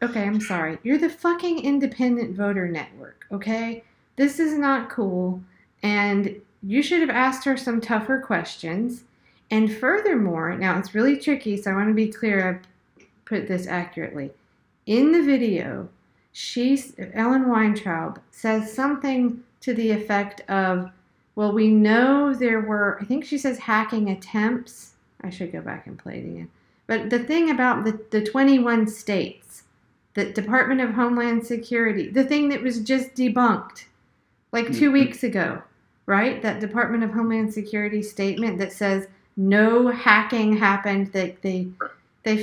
okay, I'm sorry. You're the fucking Independent Voter Network, okay? This is not cool. And you should have asked her some tougher questions. And furthermore, now it's really tricky, so I want to be clear I put this accurately. In the video, Ellen Weintraub says something to the effect of, well, we know there were, I think she says hacking attempts. I should go back and play it again. But the thing about the 21 states, the Department of Homeland Security, the thing that was just debunked like 2 weeks ago, right? That Department of Homeland Security statement that says no hacking happened, that they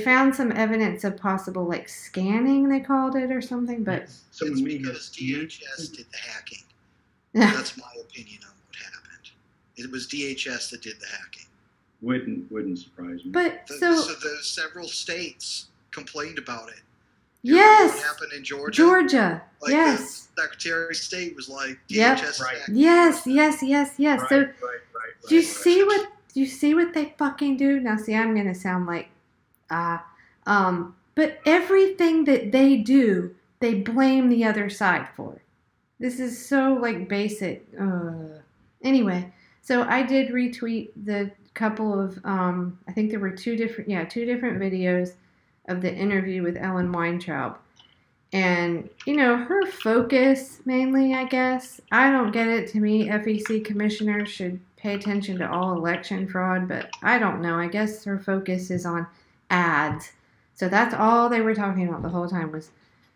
found some evidence of possible, like, scanning, they called it, or something, but... It's because DHS did the hacking. That's my opinion on what happened. It was DHS that did the hacking. Wouldn't surprise me. But, so the several states complained about it. Yes! What happened in Georgia? Georgia, like yes. The Secretary of State was like, Yep. DHS Right. hacking. Yes. Right, So, right, do you see what they fucking do? Now, see, I'm going to sound like, but everything that they do, they blame the other side for. This is so, like, basic. Anyway, so I did retweet the couple of, I think there were two different videos of the interview with Ellen Weintraub. And, you know, her focus mainly, I guess, I don't get it. To me, FEC commissioners should pay attention to all election fraud, but I don't know. I guess her focus is on ads. So that's all they were talking about the whole time, was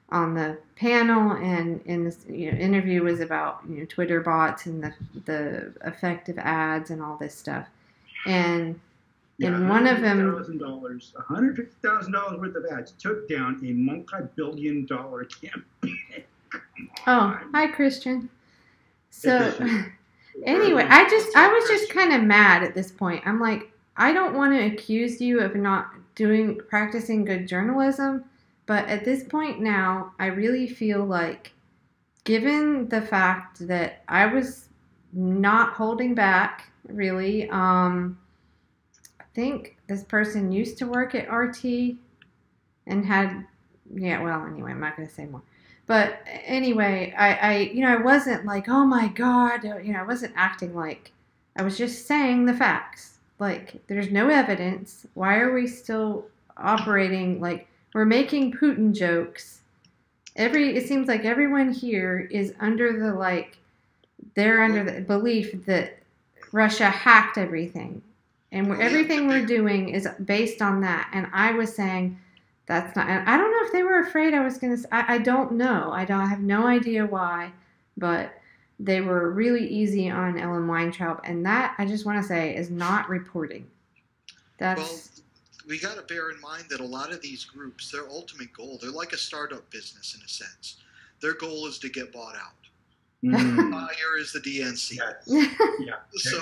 on the panel, and in this interview was about Twitter bots and the effect of ads and all this stuff. And in one of them, $150,000 worth of ads took down a multi-billion-dollar campaign. Oh, hi Christian. So anyway, I was just kind of mad at this point. I'm like, I don't want to accuse you of not practicing good journalism, but at this point now, I really feel like, given the fact that I was not holding back, really, I think this person used to work at RT and had, anyway, I'm not going to say more. But anyway, I wasn't like, oh my God, I wasn't acting like, I was just saying the facts. Like, there's no evidence. Why are we still operating like we're making Putin jokes? It seems like everyone here is under they're under the belief that Russia hacked everything. And everything we're doing is based on that. And I was saying that's not, and I don't know if they were afraid I was going to, I don't know. I have no idea why, but they were really easy on Ellen Weintraub, and that, I just want to say, is not reporting. Well, we got to bear in mind that a lot of these groups, their ultimate goal, they're like a startup business in a sense. Their goal is to get bought out. Here is the DNC. Yes. Yeah. So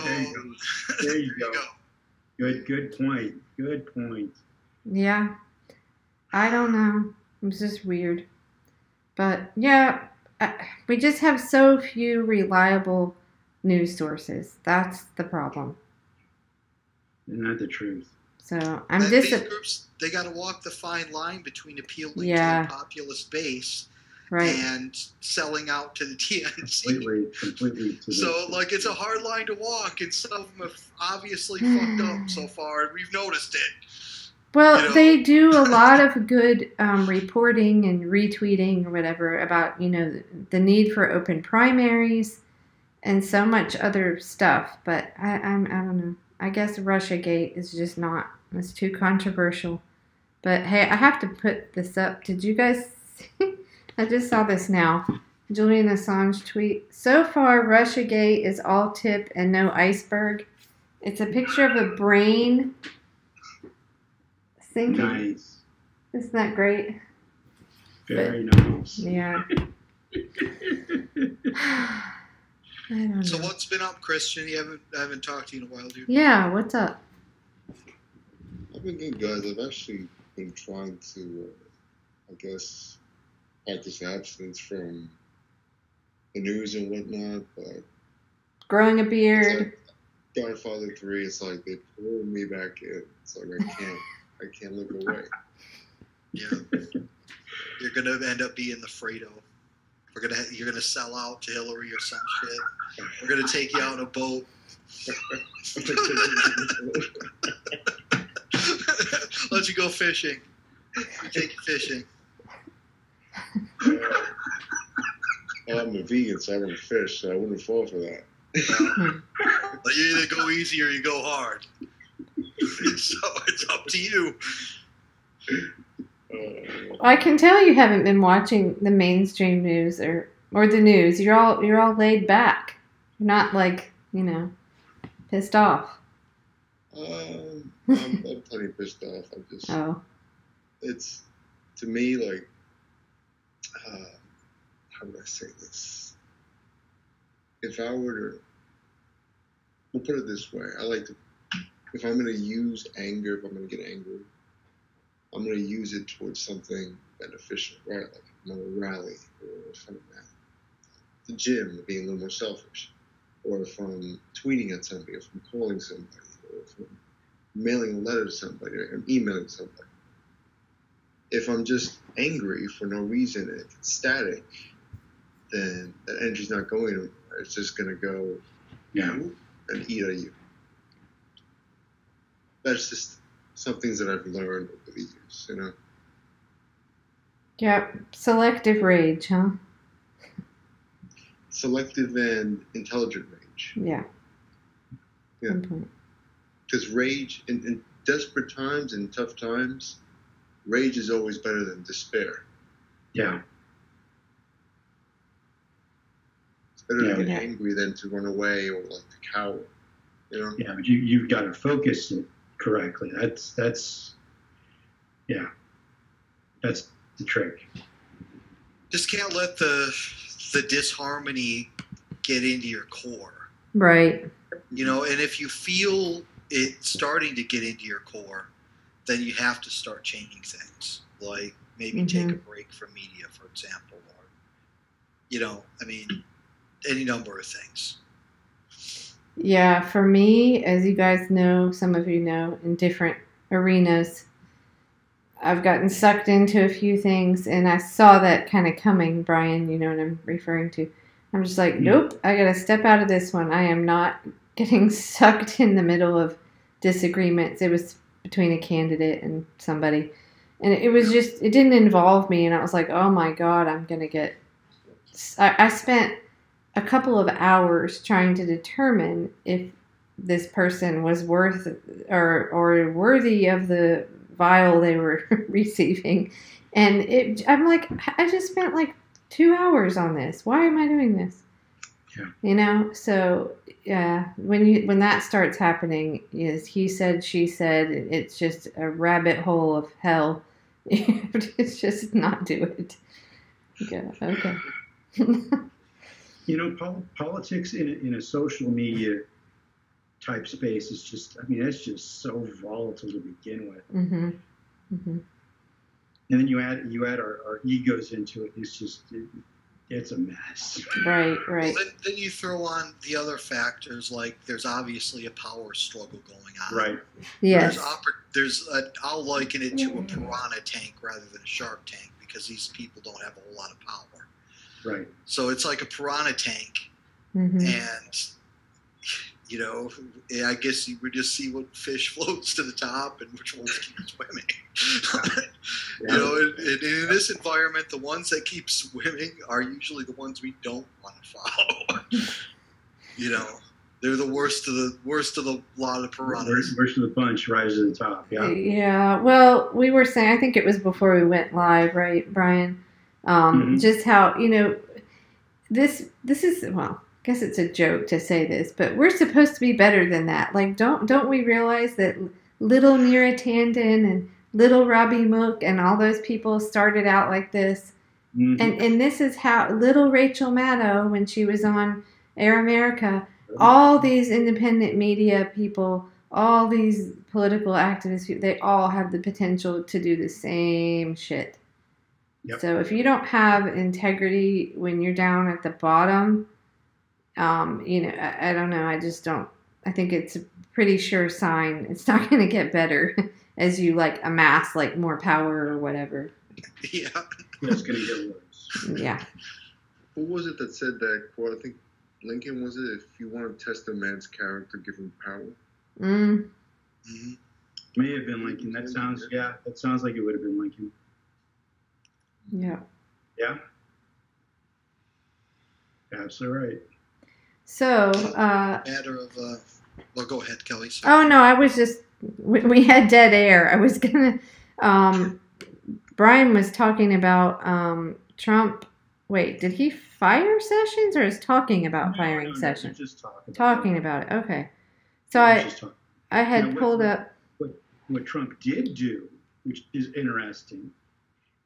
There you go. Good point. Good point. Yeah. I don't know. It's just weird. But yeah, we just have so few reliable news sources. That's the problem. Isn't that the truth? So these groups, they got to walk the fine line between appealing to the populist base and selling out to the DNC. Completely. So, like, it's a hard line to walk, and some of them have obviously fucked up so far, and we've noticed it. Well, they do a lot of good reporting and retweeting or whatever about, the need for open primaries and so much other stuff. But I don't know. I guess Russiagate is just not. It's too controversial. But hey, I have to put this up. Did you guys see? I just saw this now. Julian Assange tweet. So far, Russiagate is all tip and no iceberg. It's a picture of a brain thinking. Nice. Isn't that great? Very nice. Yeah. I don't know. So what's been up, Christian? I haven't talked to you in a while, dude. Yeah, what's up? I've been good, guys. I've actually been trying to, I guess, practice abstinence from the news and whatnot, but growing a beard. Like Godfather 3, it's like they pulled me back in. It's like I can't look away. Yeah. You're gonna end up being the Fredo. You're gonna sell out to Hillary or some shit. We're gonna take you out on a boat. Let you go fishing. We take you fishing. I'm a vegan, so I don't fish, so I wouldn't fall for that. But you either go easy or you go hard. So it's up to you. I can tell you haven't been watching the mainstream news or the news. You're all laid back. You're not like, pissed off. I'm plenty pissed off. I'm just. Oh. It's, to me, like, how would I say this? If I were to, we'll put it this way. I like to, if I'm going to use anger, if I'm going to get angry, I'm going to use it towards something beneficial, right? Like I'm at a rally, or if I'm at the gym, being a little more selfish, or if I'm tweeting at somebody, if I'm calling somebody, or if I'm mailing a letter to somebody, or I'm emailing somebody. If I'm just angry for no reason and it's static, then that energy's not going anywhere. It's just going to go and eat at you. That's just some things that I've learned over the years, Yep. Selective rage, huh? Selective and intelligent rage. Yeah. Yeah. Because rage, in desperate times and tough times, rage is always better than despair. Yeah. It's better to get angry than to run away or like to cower. Yeah, but you've got to focus it correctly. That's the trick. Just can't let the disharmony get into your core. Right. And if you feel it starting to get into your core, then you have to start changing things. Like maybe take a break from media, for example, or, any number of things. Yeah, for me, as you guys know, some of you know, in different arenas, I've gotten sucked into a few things, and I saw that kind of coming, Brian, you know what I'm referring to. I'm just like, nope, I got to step out of this one. I am not getting sucked in the middle of disagreements. It was between a candidate and somebody, and it was just, it didn't involve me, and I was like, oh my God, I'm going to get, I spent a couple of hours trying to determine if this person was worth or worthy of the vial they were receiving. And I'm like, I just spent like 2 hours on this. Why am I doing this? Yeah. You know, so yeah, when that starts happening, is he said, she said, it's just a rabbit hole of hell. It's just not do it. Yeah, okay. You know, politics in a social media type space is just, I mean, it's just so volatile to begin with. Mm-hmm. Mm-hmm. And then you add our egos into it. It's a mess. Right, right. Well, then you throw on the other factors, like there's obviously a power struggle going on. Right. Yes. I'll liken it to a piranha tank rather than a shark tank because these people don't have a whole lot of power. Right. So it's like a piranha tank, Mm-hmm. and you know, I guess you would just see what fish floats to the top and which ones keep swimming. Yeah. You know, and in this environment, the ones that keep swimming are usually the ones we don't want to follow. You know, they're the worst of the lot of piranhas. Worst of the bunch rises to the top. Yeah. Yeah. Well, we were saying, I think it was before we went live, right, Brian? Mhm. Just how, you know, this is, well, I guess it's a joke to say this, but we're supposed to be better than that. Like, don't we realize that little Neera Tanden and little Robbie Mook and all those people started out like this? Mhm. And this is how little Rachel Maddow, when she was on Air America, all these independent media people, all these political activists, they all have the potential to do the same shit. Yep. So if you don't have integrity when you're down at the bottom, you know, I don't know. I just don't. I think it's a pretty sure sign. It's not going to get better as you like amass like more power or whatever. Yeah. It's going to get worse. Yeah. Who was it that said that quote? I think Lincoln was it. If you want to test a man's character, give him power. Mm. Mm-hmm. May have been Lincoln. That sounds like it would have been Lincoln. Yeah. Yeah. Absolutely right. So, Matter of well, go ahead, Kelly. oh no, I was just, we had dead air. I was gonna, Brian was talking about Trump. Wait, did he fire Sessions or is talking about firing Sessions? Just Talking about it. Okay. So I had Now, pulled up. What Trump did do, which is interesting,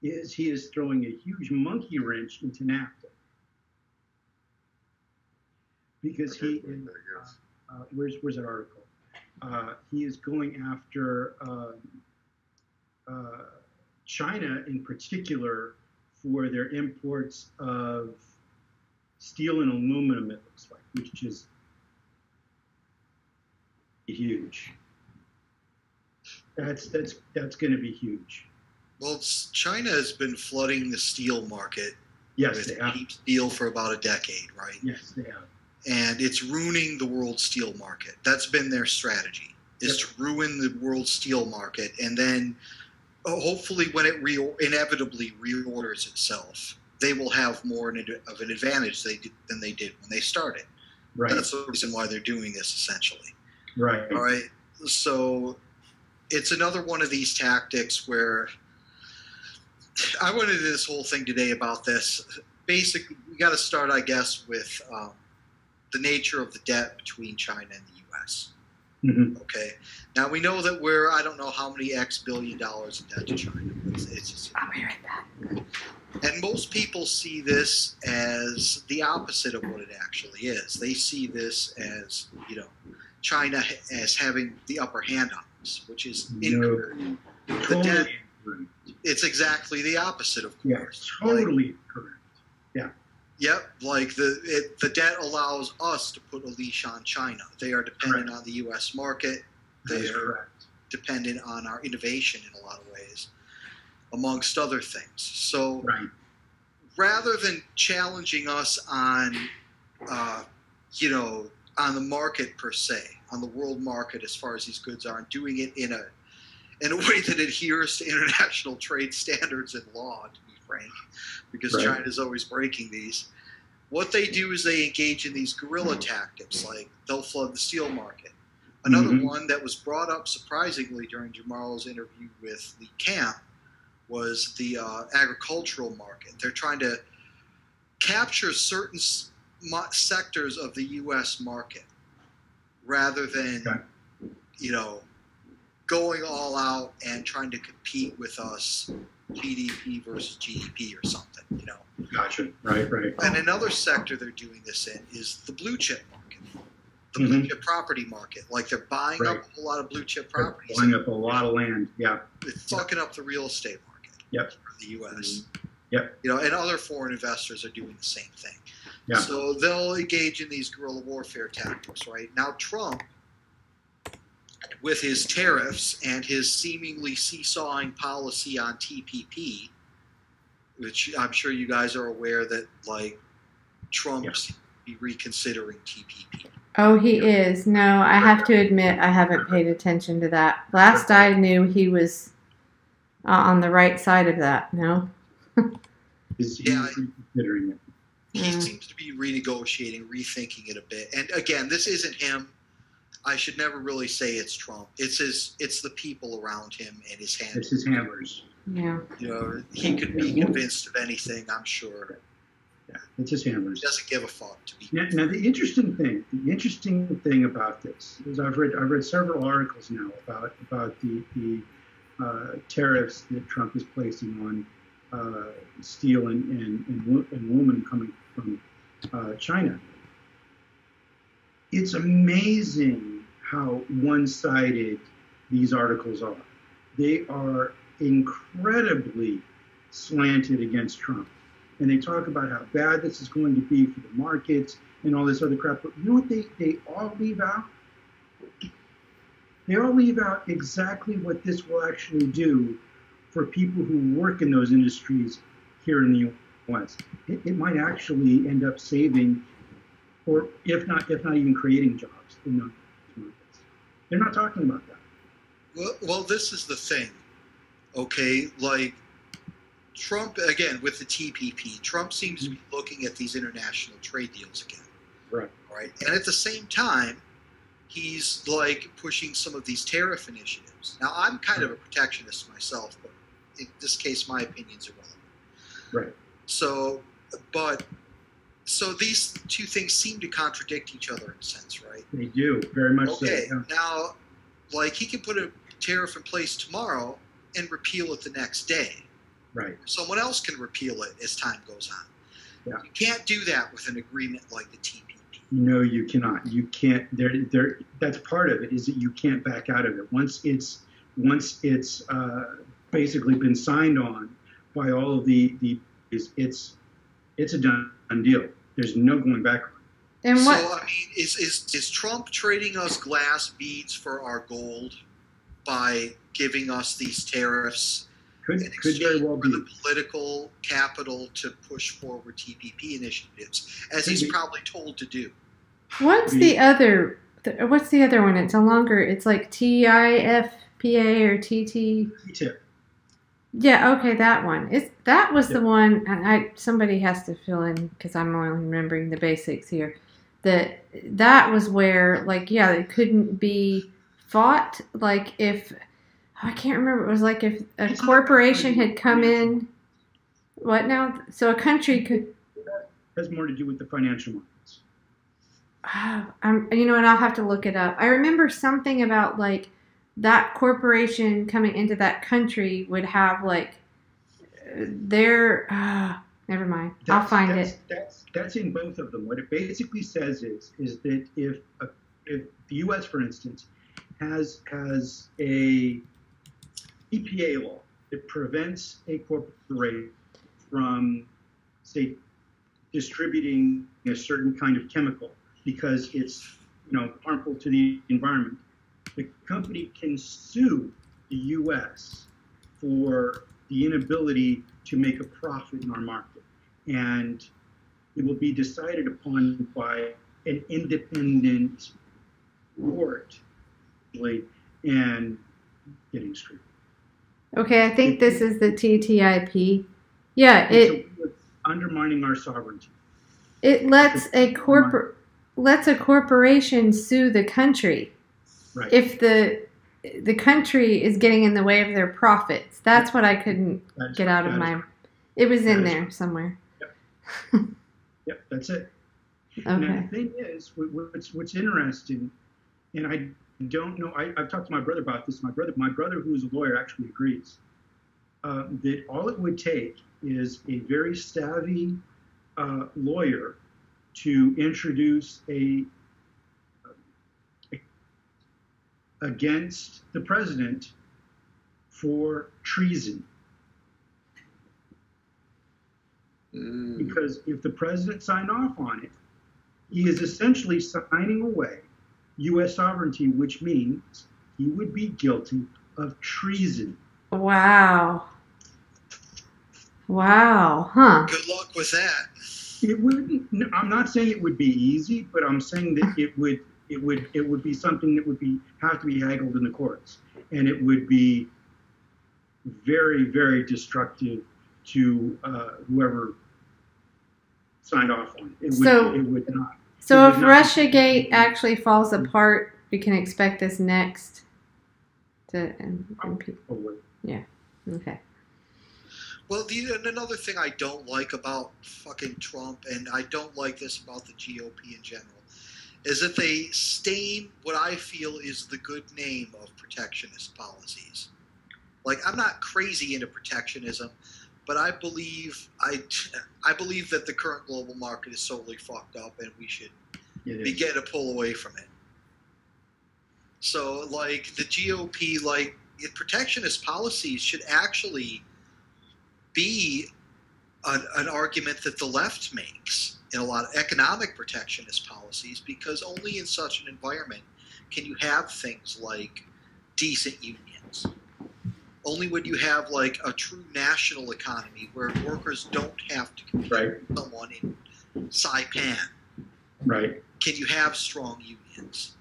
is he is throwing a huge monkey wrench into NAFTA. Because he, where's that article? He is going after China in particular for their imports of steel and aluminum, it looks like, which is huge. That's going to be huge. Well, China has been flooding the steel market Yes, with they have. cheap steel for about a decade, right? Yes, they have. And it's ruining the world steel market. That's been their strategy, is to ruin the world steel market, and then hopefully when it inevitably reorders itself, they will have more of an advantage than they did when they started. Right. That's the reason why they're doing this, essentially. Right. All right. So it's another one of these tactics where I went into this whole thing today about this. Basically, we got to start, I guess, with the nature of the debt between China and the U.S. Mm-hmm. Okay. Now we know that I don't know how many X billion dollars in debt to China. It's just, I'll be right back. and most people see this as the opposite of what it actually is. They see this as, you know, China as having the upper hand on this, which is incorrect. Totally debt, incorrect. It's exactly the opposite, of course. Yeah, totally correct. Yeah. Yep, like the debt allows us to put a leash on China. They are dependent on the U.S. market. They are correct. dependent on our innovation in a lot of ways, amongst other things. So rather than challenging us on, you know, on the market per se, on the world market as far as these goods are, and doing it in a way that adheres to international trade standards and law, to be frank, because China is always breaking these. What they do is they engage in these guerrilla tactics, like they'll flood the steel market. Another one that was brought up surprisingly during Jamal's interview with Lee Camp was the agricultural market. They're trying to capture certain sectors of the U.S. market rather than, going all out and trying to compete with us GDP versus GDP or something, Gotcha. Right. And another sector they're doing this in is the blue chip market, the blue chip property market. Like they're buying up a whole lot of blue chip properties. They're buying up a lot of land. Yeah. They're fucking up the real estate market for the U.S. Yep. And other foreign investors are doing the same thing. Yeah. So they'll engage in these guerrilla warfare tactics, right? Now Trump, with his tariffs and his seemingly seesawing policy on TPP, which I'm sure you guys are aware that, like, Trump's be reconsidering TPP. Oh, he is. No, I have to admit I haven't paid attention to that. Last I knew, he was on the right side of that. No? He's reconsidering it. He seems to be renegotiating, rethinking it a bit. And again, this isn't him. I should never really say it's Trump. It's the people around him and his handlers. It's his handlers. Yeah. He could be convinced of anything, I'm sure. Yeah, it's his handlers. He doesn't give a fuck to be. Now the interesting thing about this is I've read several articles now about the tariffs that Trump is placing on steel and aluminum coming from China. It's amazing how one-sided these articles are. They are incredibly slanted against Trump. And they talk about how bad this is going to be for the markets and all this other crap. But you know what they all leave out? They all leave out exactly what this will actually do for people who work in those industries here in the U.S. It might actually end up saving, or if not even creating jobs in those markets. They're not talking about that. Well, this is the thing, okay? Like, Trump, again, with the TPP, Trump seems to be looking at these international trade deals again. Right. And at the same time, he's, like, pushing some of these tariff initiatives. Now, I'm kind of a protectionist myself, but in this case, my opinion's irrelevant. Right. So these two things seem to contradict each other in a sense, right? They do, very much so. Okay, Yeah. now, like, he can put a tariff in place tomorrow and repeal it the next day. Right. Someone else can repeal it as time goes on. Yeah. You can't do that with an agreement like the TPP. No, you cannot. You can't. That's part of it. Is that you can't back out of it once it's basically been signed on by all of it's a done deal. There's no going back on it. And what? So I mean, is Trump trading us glass beads for our gold by giving us these tariffs? Could very well for be the political capital to push forward TPP initiatives, as he's probably told to do. What's the other one? It's like TIFPA or TT. tip. Yeah, okay, that one. That was the one. Somebody has to fill in because I'm only remembering the basics here. That was where, like, yeah, it couldn't be fought. Like, if I can't remember, it was like if a corporation had come in. What now? So a country could. It has more to do with the financial markets. You know, and I'll have to look it up. I remember something about, like, that corporation coming into that country would have, like, their never mind. I'll find it. That's in both of them. What it basically says is that if the U.S., for instance, has a EPA law that prevents a corporation from, say, distributing a certain kind of chemical because it's, harmful to the environment, the company can sue the U.S. for the inability to make a profit in our market. And it will be decided upon by an independent court, and getting screwed. Okay, I think this is the TTIP. Yeah, it's undermining our sovereignty. It lets a corporation sue the country. Right. If the country is getting in the way of their profits. That's what I couldn't get out of my. It was in there somewhere. Yep, that's it. And Okay. the thing is, what's interesting, and I don't know. I've talked to my brother about this. My brother, who is a lawyer, actually agrees that all it would take is a very savvy lawyer to introduce against the president for treason. Because if the president signed off on it, he is essentially signing away U.S. sovereignty, which means he would be guilty of treason. Wow. Wow. Huh. Good luck with that. It wouldn't. I'm not saying it would be easy, but I'm saying that it would be something that would have to be haggled in the courts, and it would be very, very destructive to whoever signed off on it. It would not. So if Russiagate actually falls apart, we can expect this next to yeah. Okay. Well, another thing I don't like about fucking Trump, and I don't like this about the GOP in general, is that they stain what I feel is the good name of protectionist policies. Like, I'm not crazy into protectionism, but I believe that the current global market is solely fucked up, and we should begin to pull away from it. So, like, the GOP, like, protectionist policies should actually be an argument that the left makes in a lot of economic protectionist policies, because only in such an environment can you have things like decent unions. Only when you have like a true national economy where workers don't have to compete with someone in Saipan, can you have strong unions.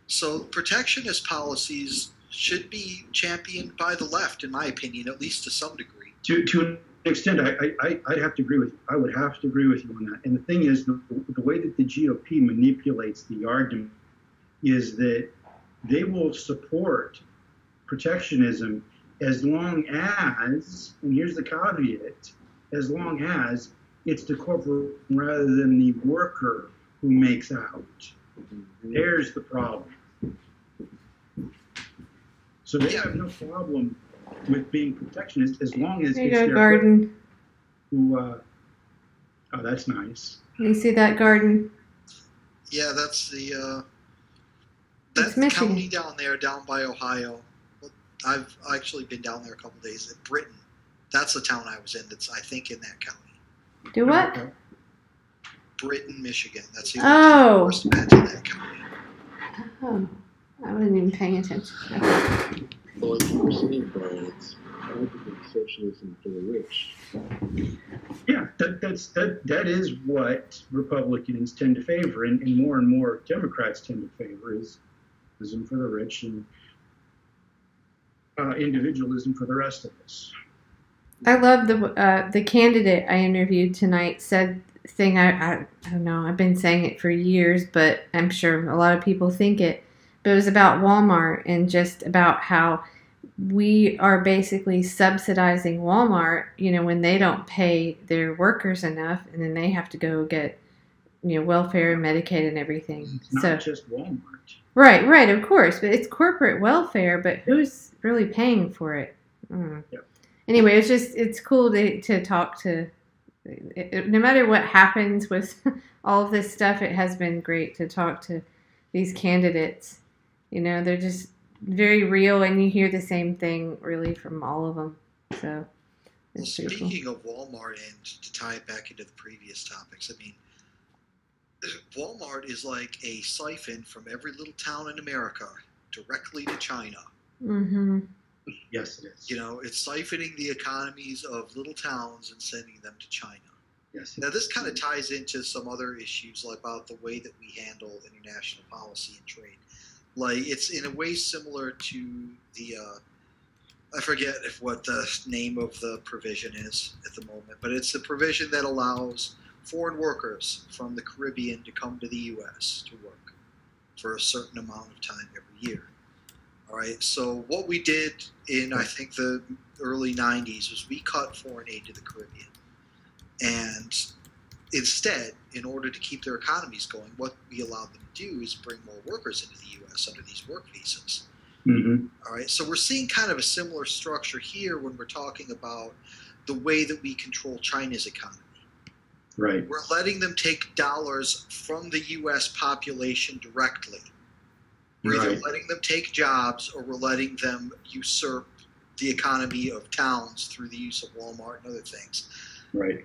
So protectionist policies should be championed by the left, in my opinion, at least to some degree. To an extent, I'd have to agree with you. I would have to agree with you on that. And the thing is, the way that the GOP manipulates the argument is that they will support protectionism as long as, and here's the caveat, as long as it's the corporate rather than the worker who makes out. There's the problem. So they have no problem with being protectionist as long as it's their garden. Who, oh, that's nice. You see that garden? Yeah, that's the that's the county down there, down by Ohio. I've actually been down there a couple days. In Britain, that's the town I was in. That's I think in that county. Do what? Britain, Michigan. That's the first match in that county. Oh, I wasn't even paying attention. Well, like you were saying, Brian, it's practically socialism for the rich. Yeah, that is what Republicans tend to favor, and more Democrats tend to favor is socialism for the rich and individualism for the rest of us. I love the candidate I interviewed tonight said thing I don't know, I've been saying it for years, but I'm sure a lot of people think it. But it was about Walmart and just about how we are basically subsidizing Walmart, when they don't pay their workers enough, and then they have to go get, welfare and Medicaid and everything. It's not just Walmart. Right, of course. But it's corporate welfare, but who's really paying for it? Yep. Anyway, it's cool to talk to. No matter what happens with all of this stuff, it has been great to talk to these candidates. They're just very real, and you hear the same thing really from all of them. So, speaking of Walmart, and to tie it back into the previous topics, I mean, Walmart is like a siphon from every little town in America directly to China. Mm-hmm. Yes, it is. It's siphoning the economies of little towns and sending them to China. Yes. Now, this kind of ties into some other issues about the way that we handle international policy and trade. Like, it's in a way similar to the, I forget what the name of the provision is at the moment, but it's the provision that allows foreign workers from the Caribbean to come to the U.S. to work for a certain amount of time every year. All right, so what we did in, I think, the early 90s was we cut foreign aid to the Caribbean. And instead, in order to keep their economies going, what we allowed them to do is bring more workers into the U.S. under these work visas. Mm-hmm. All right, so we're seeing kind of a similar structure here when we're talking about the way that we control China's economy. Right. We're letting them take dollars from the U.S. population directly. We're either Right. letting them take jobs or we're letting them usurp the economy of towns through the use of Walmart and other things. Right.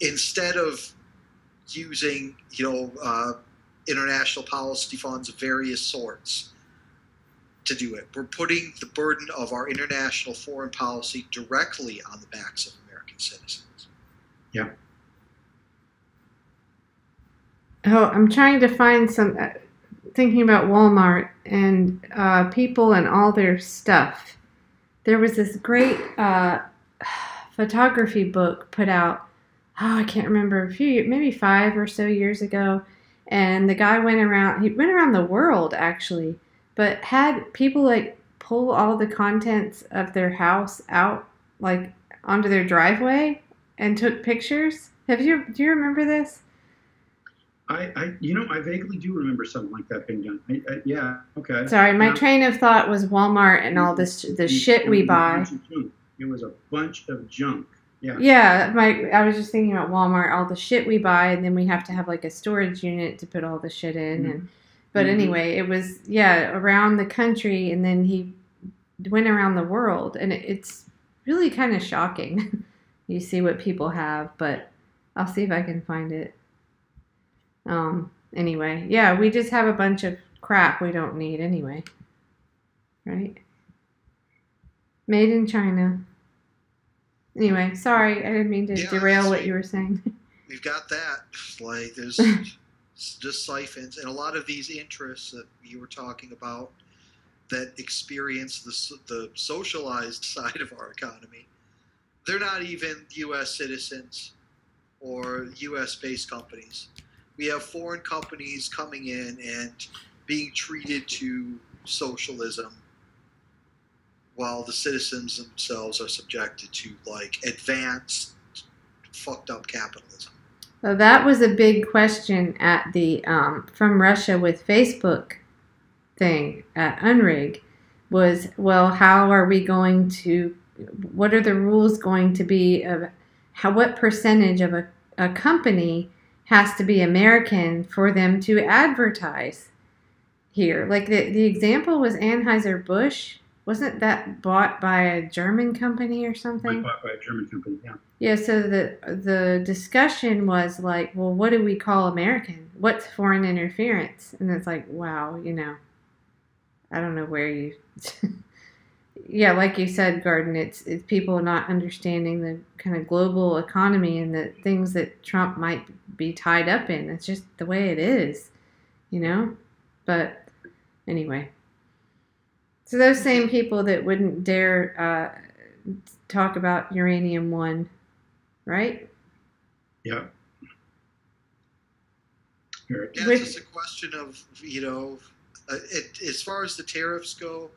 Instead of using, international policy funds of various sorts to do it, we're putting the burden of our international foreign policy directly on the backs of American citizens. Yeah. Oh, I'm trying to find some, thinking about Walmart and people and all their stuff. There was this great photography book put out, I can't remember, maybe 5 or so years ago. And the guy went around the world actually, but had people like pull all the contents of their house out like onto their driveway and took pictures. Do you remember this? I vaguely do remember something like that being done. Yeah, okay. Sorry, my train of thought was Walmart and all this the shit we buy. It was a bunch of junk. Yeah. Yeah, I was just thinking about Walmart, all the shit we buy, and then we have to have like a storage unit to put all the shit in. But anyway, it was around the country, and then he went around the world, and it's really kind of shocking. You see what people have, but I'll see if I can find it. Anyway, yeah, we just have a bunch of crap we don't need anyway. Right? Made in China. Anyway, sorry, I didn't mean to derail what you were saying. We've got that. Like, there's just siphons. And a lot of these interests that you were talking about that experience the socialized side of our economy, they're not even U.S. citizens or U.S.-based companies. We have foreign companies coming in and being treated to socialism while the citizens themselves are subjected to, like, advanced, fucked up capitalism. So that was a big question at the From Russia with Facebook thing at Unrig was, well, how are we going to, what are the rules going to be of what percentage of a company has to be American for them to advertise here? Like the example was Anheuser-Busch. Wasn't that bought by a German company or something? Bought by a German company, yeah. Yeah, so the discussion was like, well, what do we call American? What's foreign interference? And it's like, wow, I don't know where you... Yeah, like you said, Garden, it's people not understanding the kind of global economy and the things that Trump might be tied up in. It's just the way it is, But anyway. So those same people that wouldn't dare talk about Uranium One, right? Yeah. Yeah, it's just a question of, as far as the tariffs go,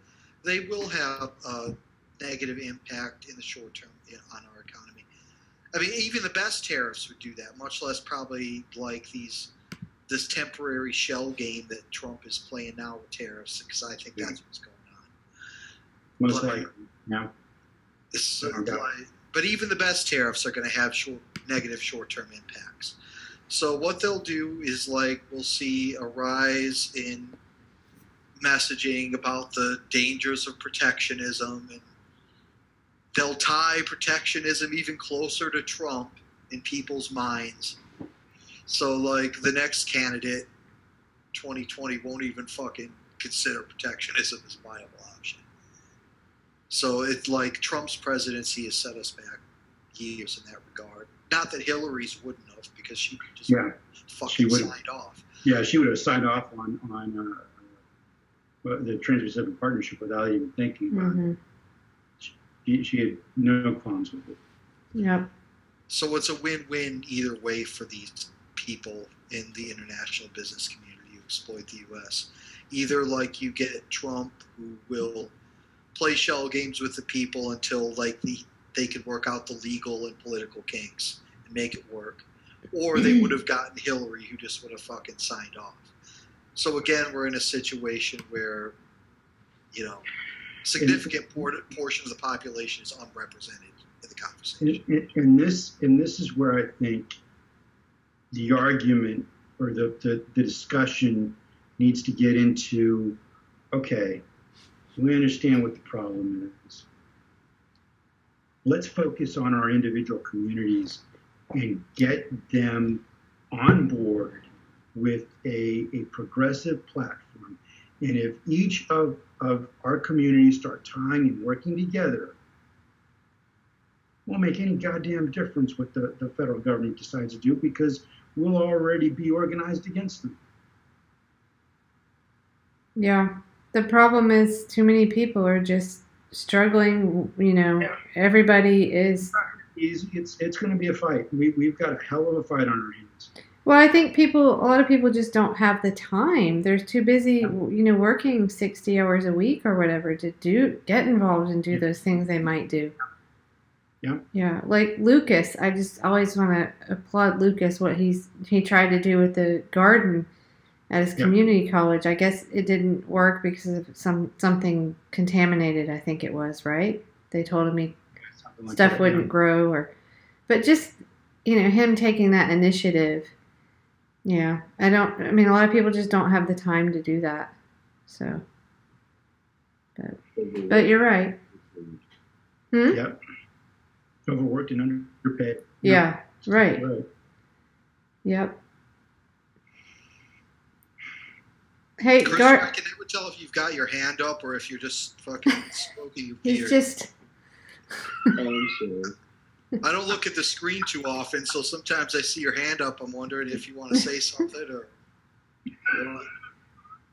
they will have a negative impact in the short term on our economy. I mean, even the best tariffs would do that, much less probably like this temporary shell game that Trump is playing now with tariffs, because I think that's what's going on. Most likely, yeah. But even the best tariffs are going to have negative short-term impacts. So what they'll do is, we'll see a rise in messaging about the dangers of protectionism, and they'll tie protectionism even closer to Trump in people's minds. So, the next candidate, 2020, won't even fucking consider protectionism as a viable option. So it's like Trump's presidency has set us back years in that regard. Not that Hillary's wouldn't have, because she just fucking signed off. Yeah, she would have signed off on the Trans-Pacific Partnership without even thinking about it. She had no qualms with it. Yep. So it's a win-win either way for these people in the international business community who exploit the U.S. Either you get Trump, who will play shell games with the people until they can work out the legal and political kinks and make it work, or they would have gotten Hillary, who just would have fucking signed off. So again, we're in a situation where, you know, significant portion of the population is unrepresented in the conversation. And this is where I think the argument or the discussion needs to get into, okay, we understand what the problem is. Let's focus on our individual communities and get them on board with a progressive platform. And if each of our communities start tying and working together, it won't make any goddamn difference what the federal government decides to do, because we'll already be organized against them. Yeah. The problem is too many people are just struggling, you know. Yeah. Everybody is. It's going to be a fight. We've got a hell of a fight on our hands. Well, I think a lot of people just don't have the time. They're too busy, you know, working 60 hours a week or whatever to get involved and do those things they might do. Yeah. Yeah. Like Lucas, I just always want to applaud Lucas, what he tried to do with the garden at his community college. I guess it didn't work because of something contaminated, I think it was, right? They told him stuff wouldn't grow, but just, you know, him taking that initiative. Yeah. I mean, a lot of people just don't have the time to do that. So, but you're right. Yep. Overworked and underpaid. Yeah. Right. Yep. Hey, Chris, I can never tell if you've got your hand up or if you're just fucking smoking your beer. He's just. I'm sorry. I don't look at the screen too often, so sometimes I see your hand up. I'm wondering if you want to say something or.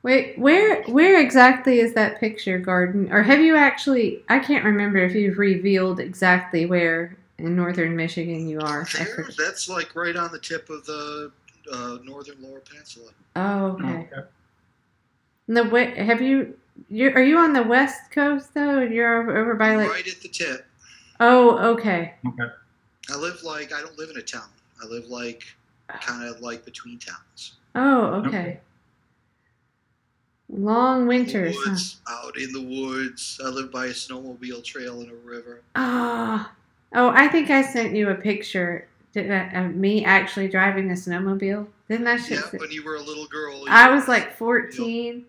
Wait, where exactly is that picture, Garden? Or have you actually? I can't remember if you've revealed exactly where in northern Michigan you are. That's like right on the tip of the northern Lower Peninsula. Oh, okay. Are you on the west coast though? You're over by like right at the tip. Oh, okay. Okay. I don't live in a town. I live like kind of like between towns. Oh, okay. Long winters. Out in the woods. I live by a snowmobile trail and a river. Oh, I think I sent you a picture of me actually driving a snowmobile. Didn't that shit? Yeah, when you were a little girl. I was like 14.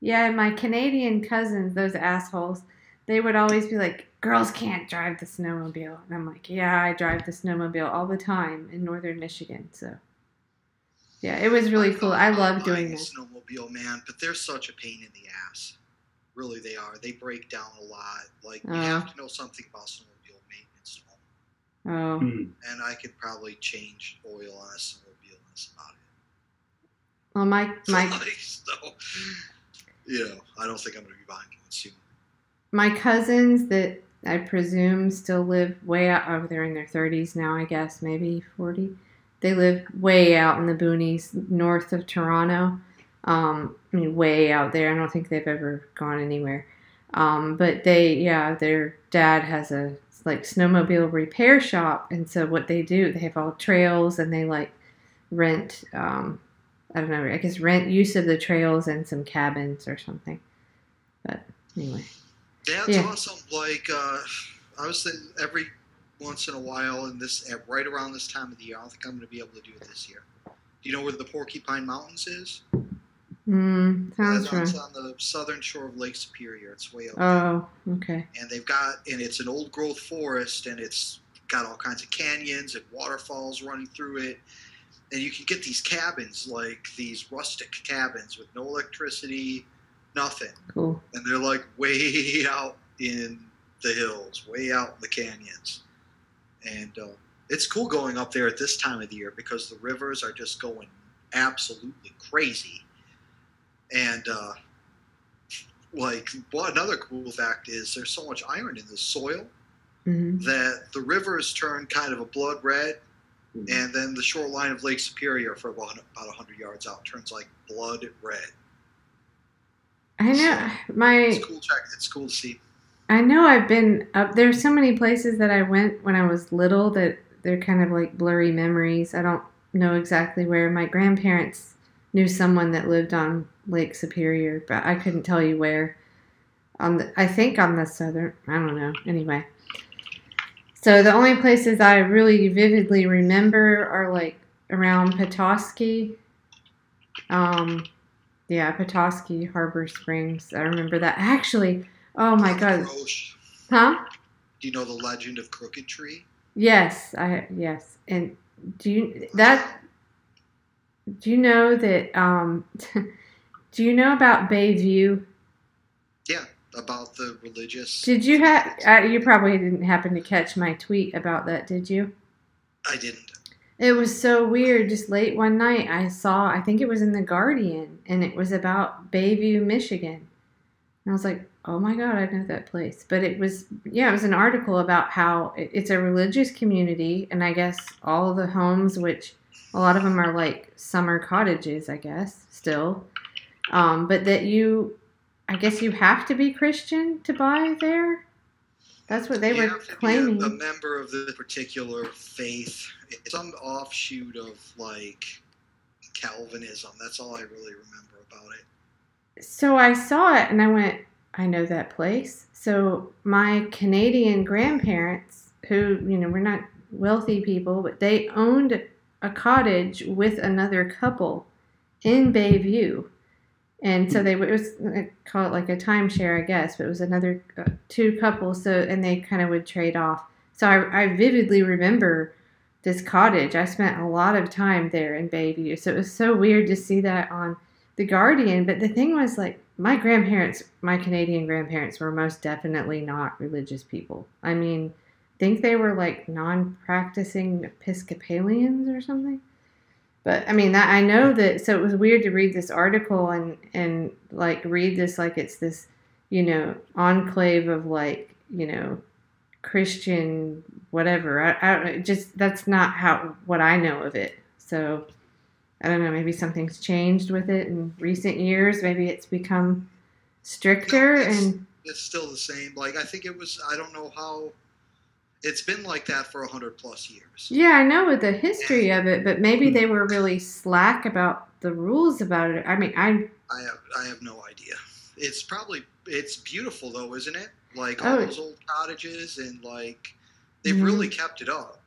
Yeah, my Canadian cousins, those assholes, they would always be like, girls can't drive the snowmobile. And I'm like, yeah, I drive the snowmobile all the time in northern Michigan. So, yeah, it was really cool. I love doing that. Snowmobile, man, but they're such a pain in the ass. Really, they are. They break down a lot. Like, you have to know something about snowmobile maintenance. Oh. And I could probably change oil on a snowmobile, and that's about it. Well, my so, you know, I don't think I'm going to be buying one soon. My cousins that I presume still live way out over there in their 30s now, I guess, maybe 40. They live way out in the boonies north of Toronto. I mean, way out there. I don't think they've ever gone anywhere. But their dad has a like snowmobile repair shop, and so what they do, they have all trails, and they like rent. I don't know. I guess rent use of the trails and some cabins or something. But anyway. That's awesome. Like, I was thinking every once in a while, right around this time of the year, I don't think I'm going to be able to do it this year. Do you know where the Porcupine Mountains is? Sounds right. It's on the southern shore of Lake Superior. It's way up there. Oh, okay. And it's an old growth forest, and it's got all kinds of canyons and waterfalls running through it. And you can get these cabins, like these rustic cabins with no electricity, nothing. Cool. And they're like way out in the hills, way out in the canyons. And it's cool going up there at this time of the year because the rivers are just going absolutely crazy. And another cool fact is there's so much iron in the soil that the rivers turn kind of a blood red. And then the shoreline of Lake Superior for about 100 yards out turns like blood red. I know. It's cool to see. I know I've been up. There's so many places that I went when I was little that they're kind of like blurry memories. I don't know exactly where. My grandparents knew someone that lived on Lake Superior, but I couldn't tell you where. I think on the southern, I don't know. Anyway. So the only places I really vividly remember are like around Petoskey. Yeah, Petoskey, Harbor Springs. I remember that. Actually, oh my God. Roche. Huh? Do you know the legend of Crooked Tree? Yes, yes. And do you know that do you know about Bayview? Yeah, about the religious. Did you you probably didn't happen to catch my tweet about that, did you? I didn't. It was so weird. Just late one night, I think it was in The Guardian, and it was about Bayview, Michigan. And I was like, oh my God, I know that place. But it was an article about how it's a religious community, and I guess all of the homes, which a lot of them are like summer cottages, I guess, still. But that I guess you have to be Christian to buy there. That's what they were claiming. Be a member of the particular faith. It's some offshoot of like Calvinism. That's all I really remember about it. So I saw it and I went, I know that place. So my Canadian grandparents, who, we're not wealthy people, but they owned a cottage with another couple in Bayview. And so call it like a timeshare, I guess, but it was another two couples. And they kind of would trade off. So I vividly remember this cottage. I spent a lot of time there in Bayview. So it was so weird to see that on The Guardian. But the thing was, like, my Canadian grandparents were most definitely not religious people. I mean, I think they were like non-practicing Episcopalians or something. But I mean, I know that. So it was weird to read this article and like read this like it's this, enclave of like, Christian whatever. I don't know. That's not what I know of it. So I don't know. Maybe something's changed with it in recent years. Maybe it's become stricter it's still the same. Like I think it was. I don't know how. It's been like that for 100+ years. Yeah, I know the history of it, but maybe they were really slack about the rules about it. I mean, I have no idea. It's beautiful though, isn't it? Like all those old cottages and like they've really kept it up.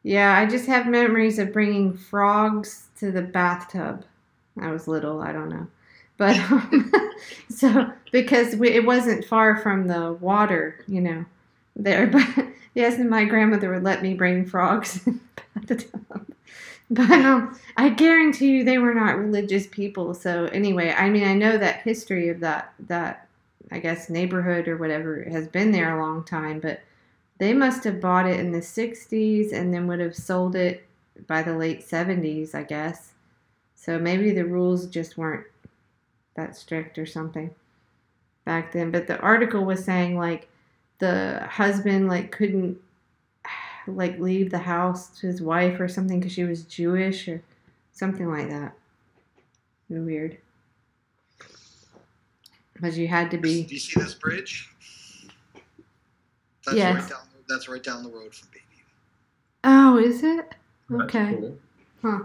Yeah, I just have memories of bringing frogs to the bathtub. I was little, I don't know. But so because it wasn't far from the water, there, but yes, and my grandmother would let me bring frogs in the bathtub. But I guarantee you they were not religious people. So anyway, I mean, I know that history of that I guess neighborhood or whatever has been there a long time, but they must have bought it in the 60s and then would have sold it by the late 70s, I guess. So maybe the rules just weren't that strict or something back then. But the article was saying like the husband like couldn't like leave the house to his wife or something because she was Jewish or something like that. Weird. But you had to be. Do you see this bridge? That's yes. That's right down the road from Bayview. Oh, is it? Okay. Cool. Huh.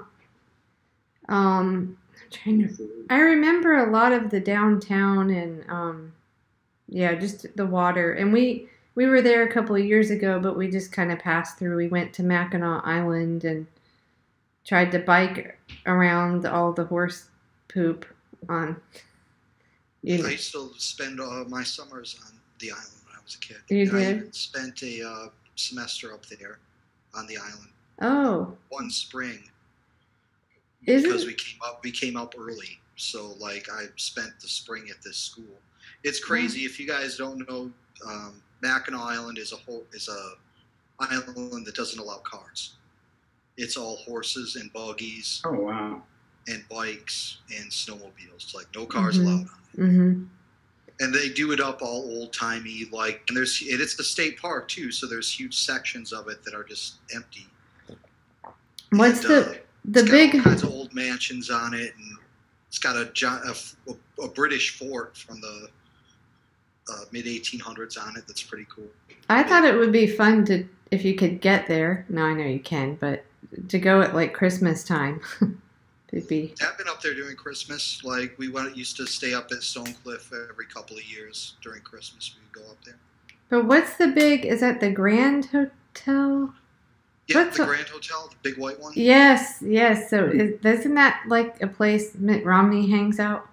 I remember a lot of the downtown and just the water. And we were there a couple of years ago, but we just kind of passed through. We went to Mackinac Island and tried to bike around all the horse poop on. I used to spend my summers on the island when I was a kid. You did? I even spent a semester up there on the island. Oh. One spring. Is because it? we came up early, so like I spent the spring at this school. It's crazy if you guys don't know. Mackinac Island is a island that doesn't allow cars. It's all horses and buggies. Oh wow! And bikes and snowmobiles. Like no cars allowed on it. Mm-hmm. And they do it up all old timey. Like and it's a state park too, so there's huge sections of it that are just empty. What's and, the it's big got all kinds of old mansions on it, and it's got a British fort from the mid 1800s on it. That's pretty cool. I thought it would be fun if you could get there. No, I know you can, but to go at like Christmas time. It'd be. I've been up there during Christmas. Like used to stay up at Stonecliff every couple of years during Christmas. We would go up there. But what's the big? Is that the Grand Hotel? Yeah, the Grand Hotel, the big white one. Yes. So isn't that like a place Mitt Romney hangs out?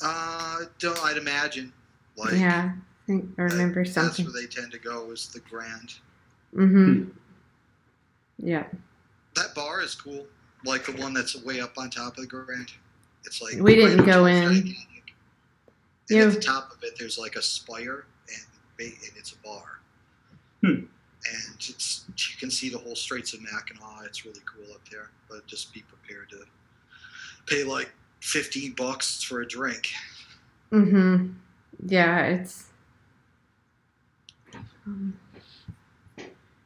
I'd imagine. Like, yeah, I remember something. That's where they tend to go. Is the Grand. Mm-hmm. Yeah. That bar is cool. Like the one that's way up on top of the Grand. It's like we didn't go in. And at the top of it, there's like a spire, and it's a bar. And you can see the whole Straits of Mackinac. It's really cool up there. But just be prepared to pay like $15 for a drink. Mm-hmm. Yeah, it's.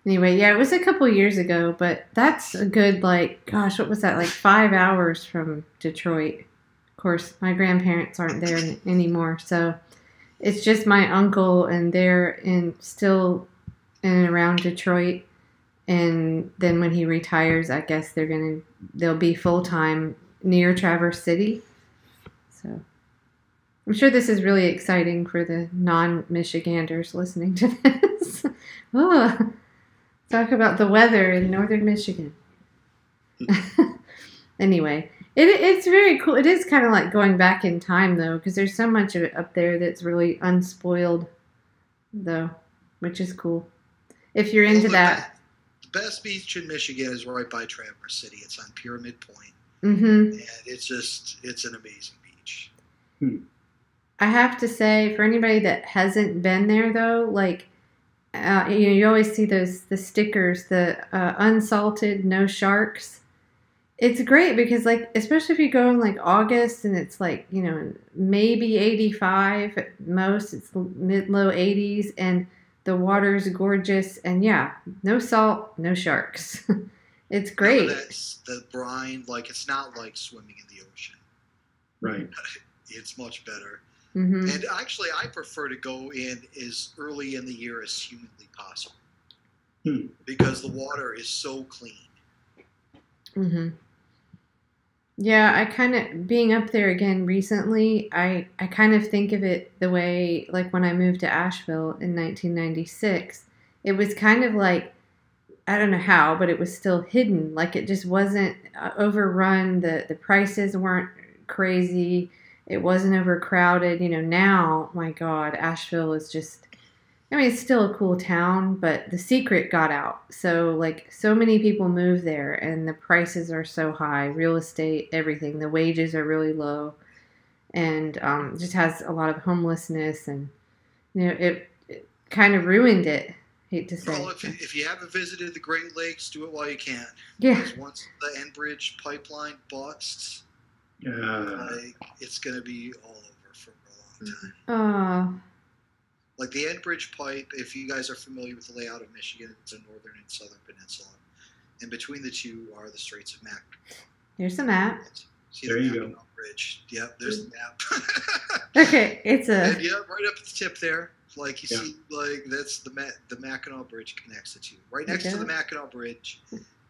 Anyway, yeah, it was a couple years ago, but that's a good, like, gosh, what was that, like 5 hours from Detroit. Of course, my grandparents aren't there anymore, so it's just my uncle, and they're still in and around Detroit, and then when he retires, I guess they'll be full-time near Traverse City, so I'm sure this is really exciting for the non-Michiganders listening to this. Oh. Talk about the weather in northern Michigan. Anyway, it's very cool. It is kind of like going back in time, though, because there's so much of it up there that's really unspoiled, though, which is cool. If you're into that. The best beach in Michigan is right by Traverse City. It's on Pyramid Point. Mm-hmm. And it's an amazing beach. I have to say, for anybody that hasn't been there, though, like, you always see the stickers, the unsalted, no sharks. It's great because, like, especially if you go in like August and it's like, maybe 85 at most, it's low 80s, and the water's gorgeous, and yeah, no salt, no sharks. It's great. That's the brine, like, it's not like swimming in the ocean. Right. It's much better. Mm-hmm. And actually, I prefer to go in as early in the year as humanly possible because the water is so clean. Mm-hmm. Yeah, I kind of, being up there again recently, I kind of think of it the way, like when I moved to Asheville in 1996, it was kind of like, I don't know how, but it was still hidden. Like it just wasn't overrun. The prices weren't crazy. It wasn't overcrowded. Now, my God, Asheville is just, it's still a cool town, but the secret got out. So, like, so many people move there, and the prices are so high. Real estate, everything. The wages are really low, and just has a lot of homelessness, and, it kind of ruined it. Hate to say. Well, if you haven't visited the Great Lakes, do it while you can. Yeah. Because once the Enbridge pipeline busts, it's going to be all over for a long time. Like the Enbridge pipe, if you guys are familiar with the layout of Michigan, it's a northern and southern peninsula. And between the two are the Straits of Mackinac. There's the map. See there the you Mackinac go. Bridge. Yep, there's the map. Okay, it's and, right up at the tip there. Like you see, like that's the Mackinac Bridge connects the two. Right next to the Mackinac Bridge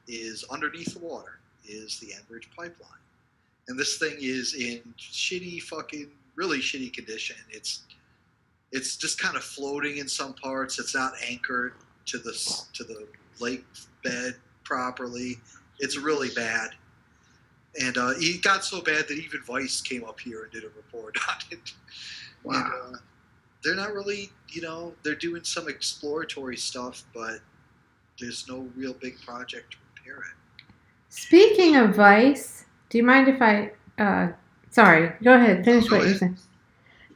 is underneath the water is the Enbridge pipeline. And this thing is in really shitty condition. It's just kind of floating in some parts. It's not anchored to the lake bed properly. It's really bad. And it got so bad that even Vice came up here and did a report on it. Wow. And, they're not really, they're doing some exploratory stuff, but there's no real big project to repair it. Speaking of Vice, do you mind if I, sorry, go ahead, finish what you're saying.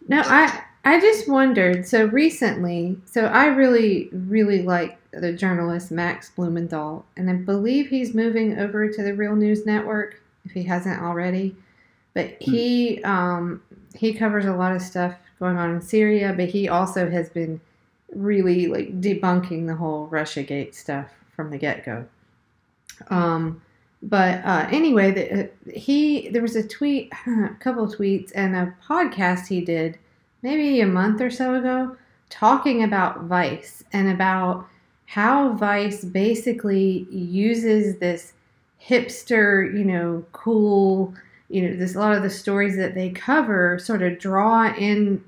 No, I just wondered, so recently, I really, really like the journalist Max Blumenthal, and I believe he's moving over to the Real News Network, if he hasn't already, but he covers a lot of stuff going on in Syria, but he also has been really, like, debunking the whole Russiagate stuff from the get-go. Anyway, there was a tweet, a couple of tweets, and a podcast he did maybe a month or so ago talking about Vice and about how Vice basically uses this hipster, cool, a lot of the stories that they cover sort of draw in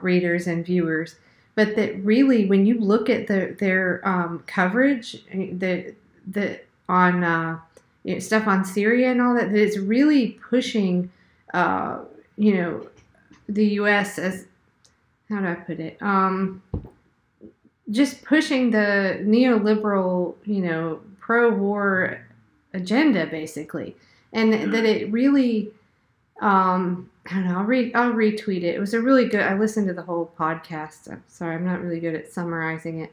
readers and viewers, but that really, when you look at their coverage, the on stuff on Syria and all that, it's really pushing, the U.S. as, how do I put it? Just pushing the neoliberal, pro-war agenda, basically, and that it really, I don't know. I'll retweet it. It was a really good. I listened to the whole podcast. I'm sorry, I'm not really good at summarizing it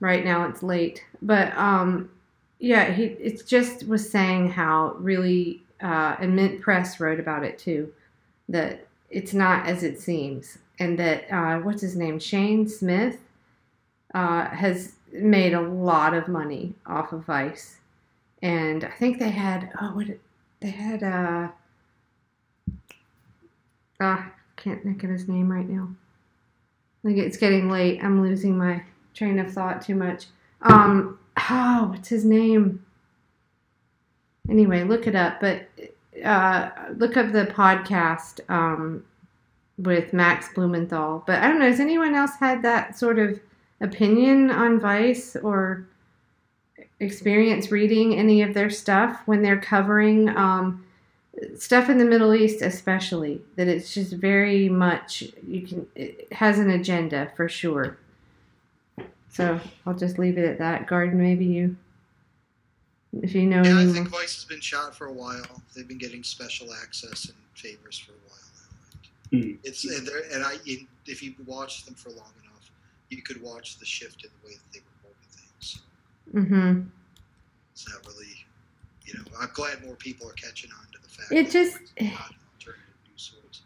right now. It's late, but yeah, it just was saying how really, and Mint Press wrote about it too, that it's not as it seems, and that what's his name, Shane Smith, has made a lot of money off of Vice, and I think they had can't think of his name right now. Like, it's getting late. I'm losing my train of thought too much. What's his name? Anyway, look it up. But look up the podcast with Max Blumenthal. But I don't know. Has anyone else had that sort of opinion on Vice or experience reading any of their stuff when they're covering stuff in the Middle East, especially, that it's just very much, it has an agenda for sure. So I'll just leave it at that. Garden, maybe if you know. Yeah, I anyone. think Vice has been shot for a while. They've been getting special access and favors for a while now. It's if you watch them for long enough, you could watch the shift in the way that they reported things. Mm-hmm. It's not really, I'm glad more people are catching on to the fact It that just, it's not an alternative news source.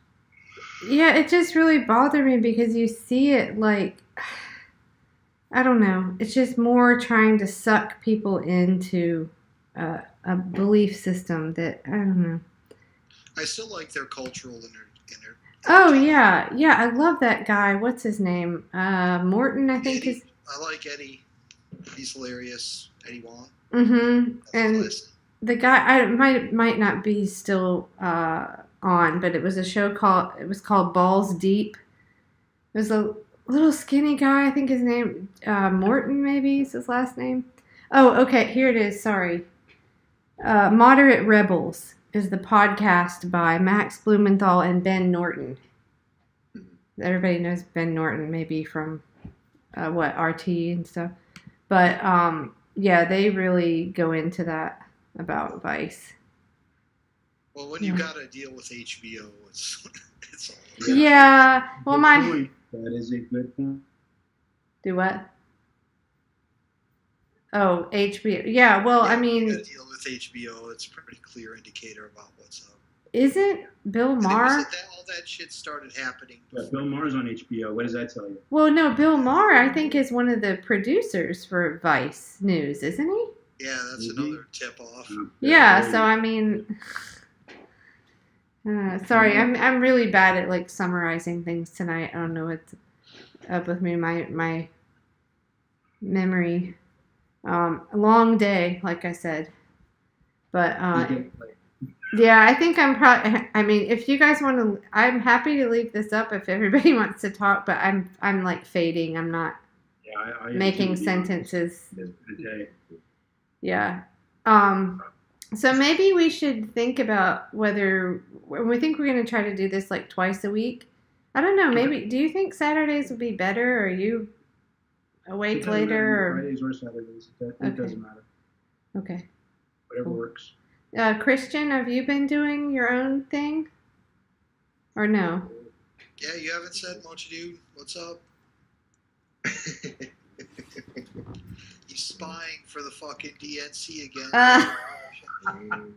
yeah, it just really bothered me because you see it like, I don't know, it's just more trying to suck people into a belief system that, I don't know. I still like their cultural inner. Oh, yeah. Yeah, I love that guy. What's his name? Morton, I think. Eddie. I like Eddie. He's hilarious. Eddie Wong. Mm-hmm. And the guy, I might not be still on, but it was a show called Balls Deep. It was a little skinny guy. I think his name, Morton, maybe is his last name. Oh, okay. Here it is. Sorry. Moderate Rebels is the podcast by Max Blumenthal and Ben Norton. Everybody knows Ben Norton, maybe from RT and stuff. But yeah, they really go into that about Vice. Well, when you got to deal with HBO, it's all. Yeah. Well, that is a good point. Do what? Oh, HBO. Yeah. Well, I mean, you got to deal with HBO. It's a pretty clear indicator about what's up. Isn't Bill Maher? All that shit started happening. Yeah, Bill Maher's on HBO. What does that tell you? Well, no, Bill Maher, I think, is one of the producers for Vice News, isn't he? Yeah, that's another tip off. Yeah. So I mean, sorry, I'm really bad at like summarizing things tonight. I don't know what's up with me. My memory. A long day, like I said. But yeah, I think I mean, if you guys want to, I'm happy to leave this up if everybody wants to talk, but I'm like fading. I'm not making sentences. Yeah. So maybe we should think about whether we think we're going to try to do this like twice a week. I don't know. Maybe, do you think Saturdays would be better, or are you awake later? Or Fridays or Saturdays. It doesn't matter. Okay. Whatever works. Christian, have you been doing your own thing? Or no? Yeah, you haven't said much, dude. What's up? He's spying for the fucking DNC again.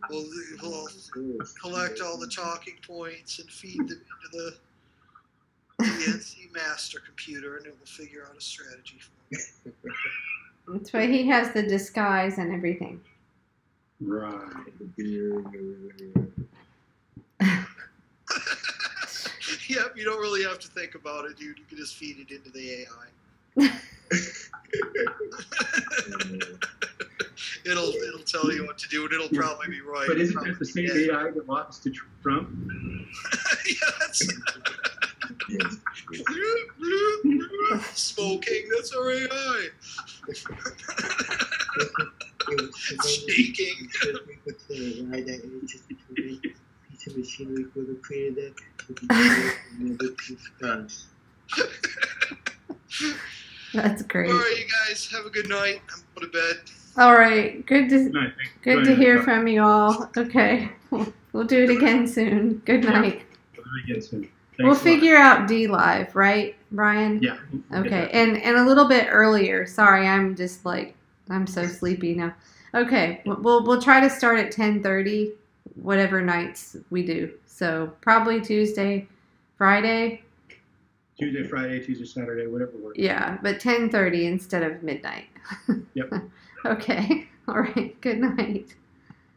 We'll collect all the talking points and feed them into the DNC master computer, and it will figure out a strategy for him. That's why he has the disguise and everything. Right. Yep, you don't really have to think about it, dude. You can just feed it into the AI. It'll tell you what to do, and it'll probably be right. But isn't that the same AI that lost to Trump? Yes. Smoking, that's our AI. It's shaking. That's great. All right, you guys, have a good night. I'm going to bed. All right. Good Good night. to hear from you all. Okay. We'll do it again soon. Good night. Again soon. We'll figure out D Live, right, Brian? Yeah. Okay. And a little bit earlier. Sorry, I'm just like I'm so sleepy now. Okay. We'll try to start at 10:30, whatever nights we do. So probably Tuesday, Friday. Tuesday, Friday, Tuesday, Saturday, whatever works. Yeah, but 10:30 instead of midnight. Yep. Okay. All right. Good night.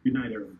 Good night, everyone.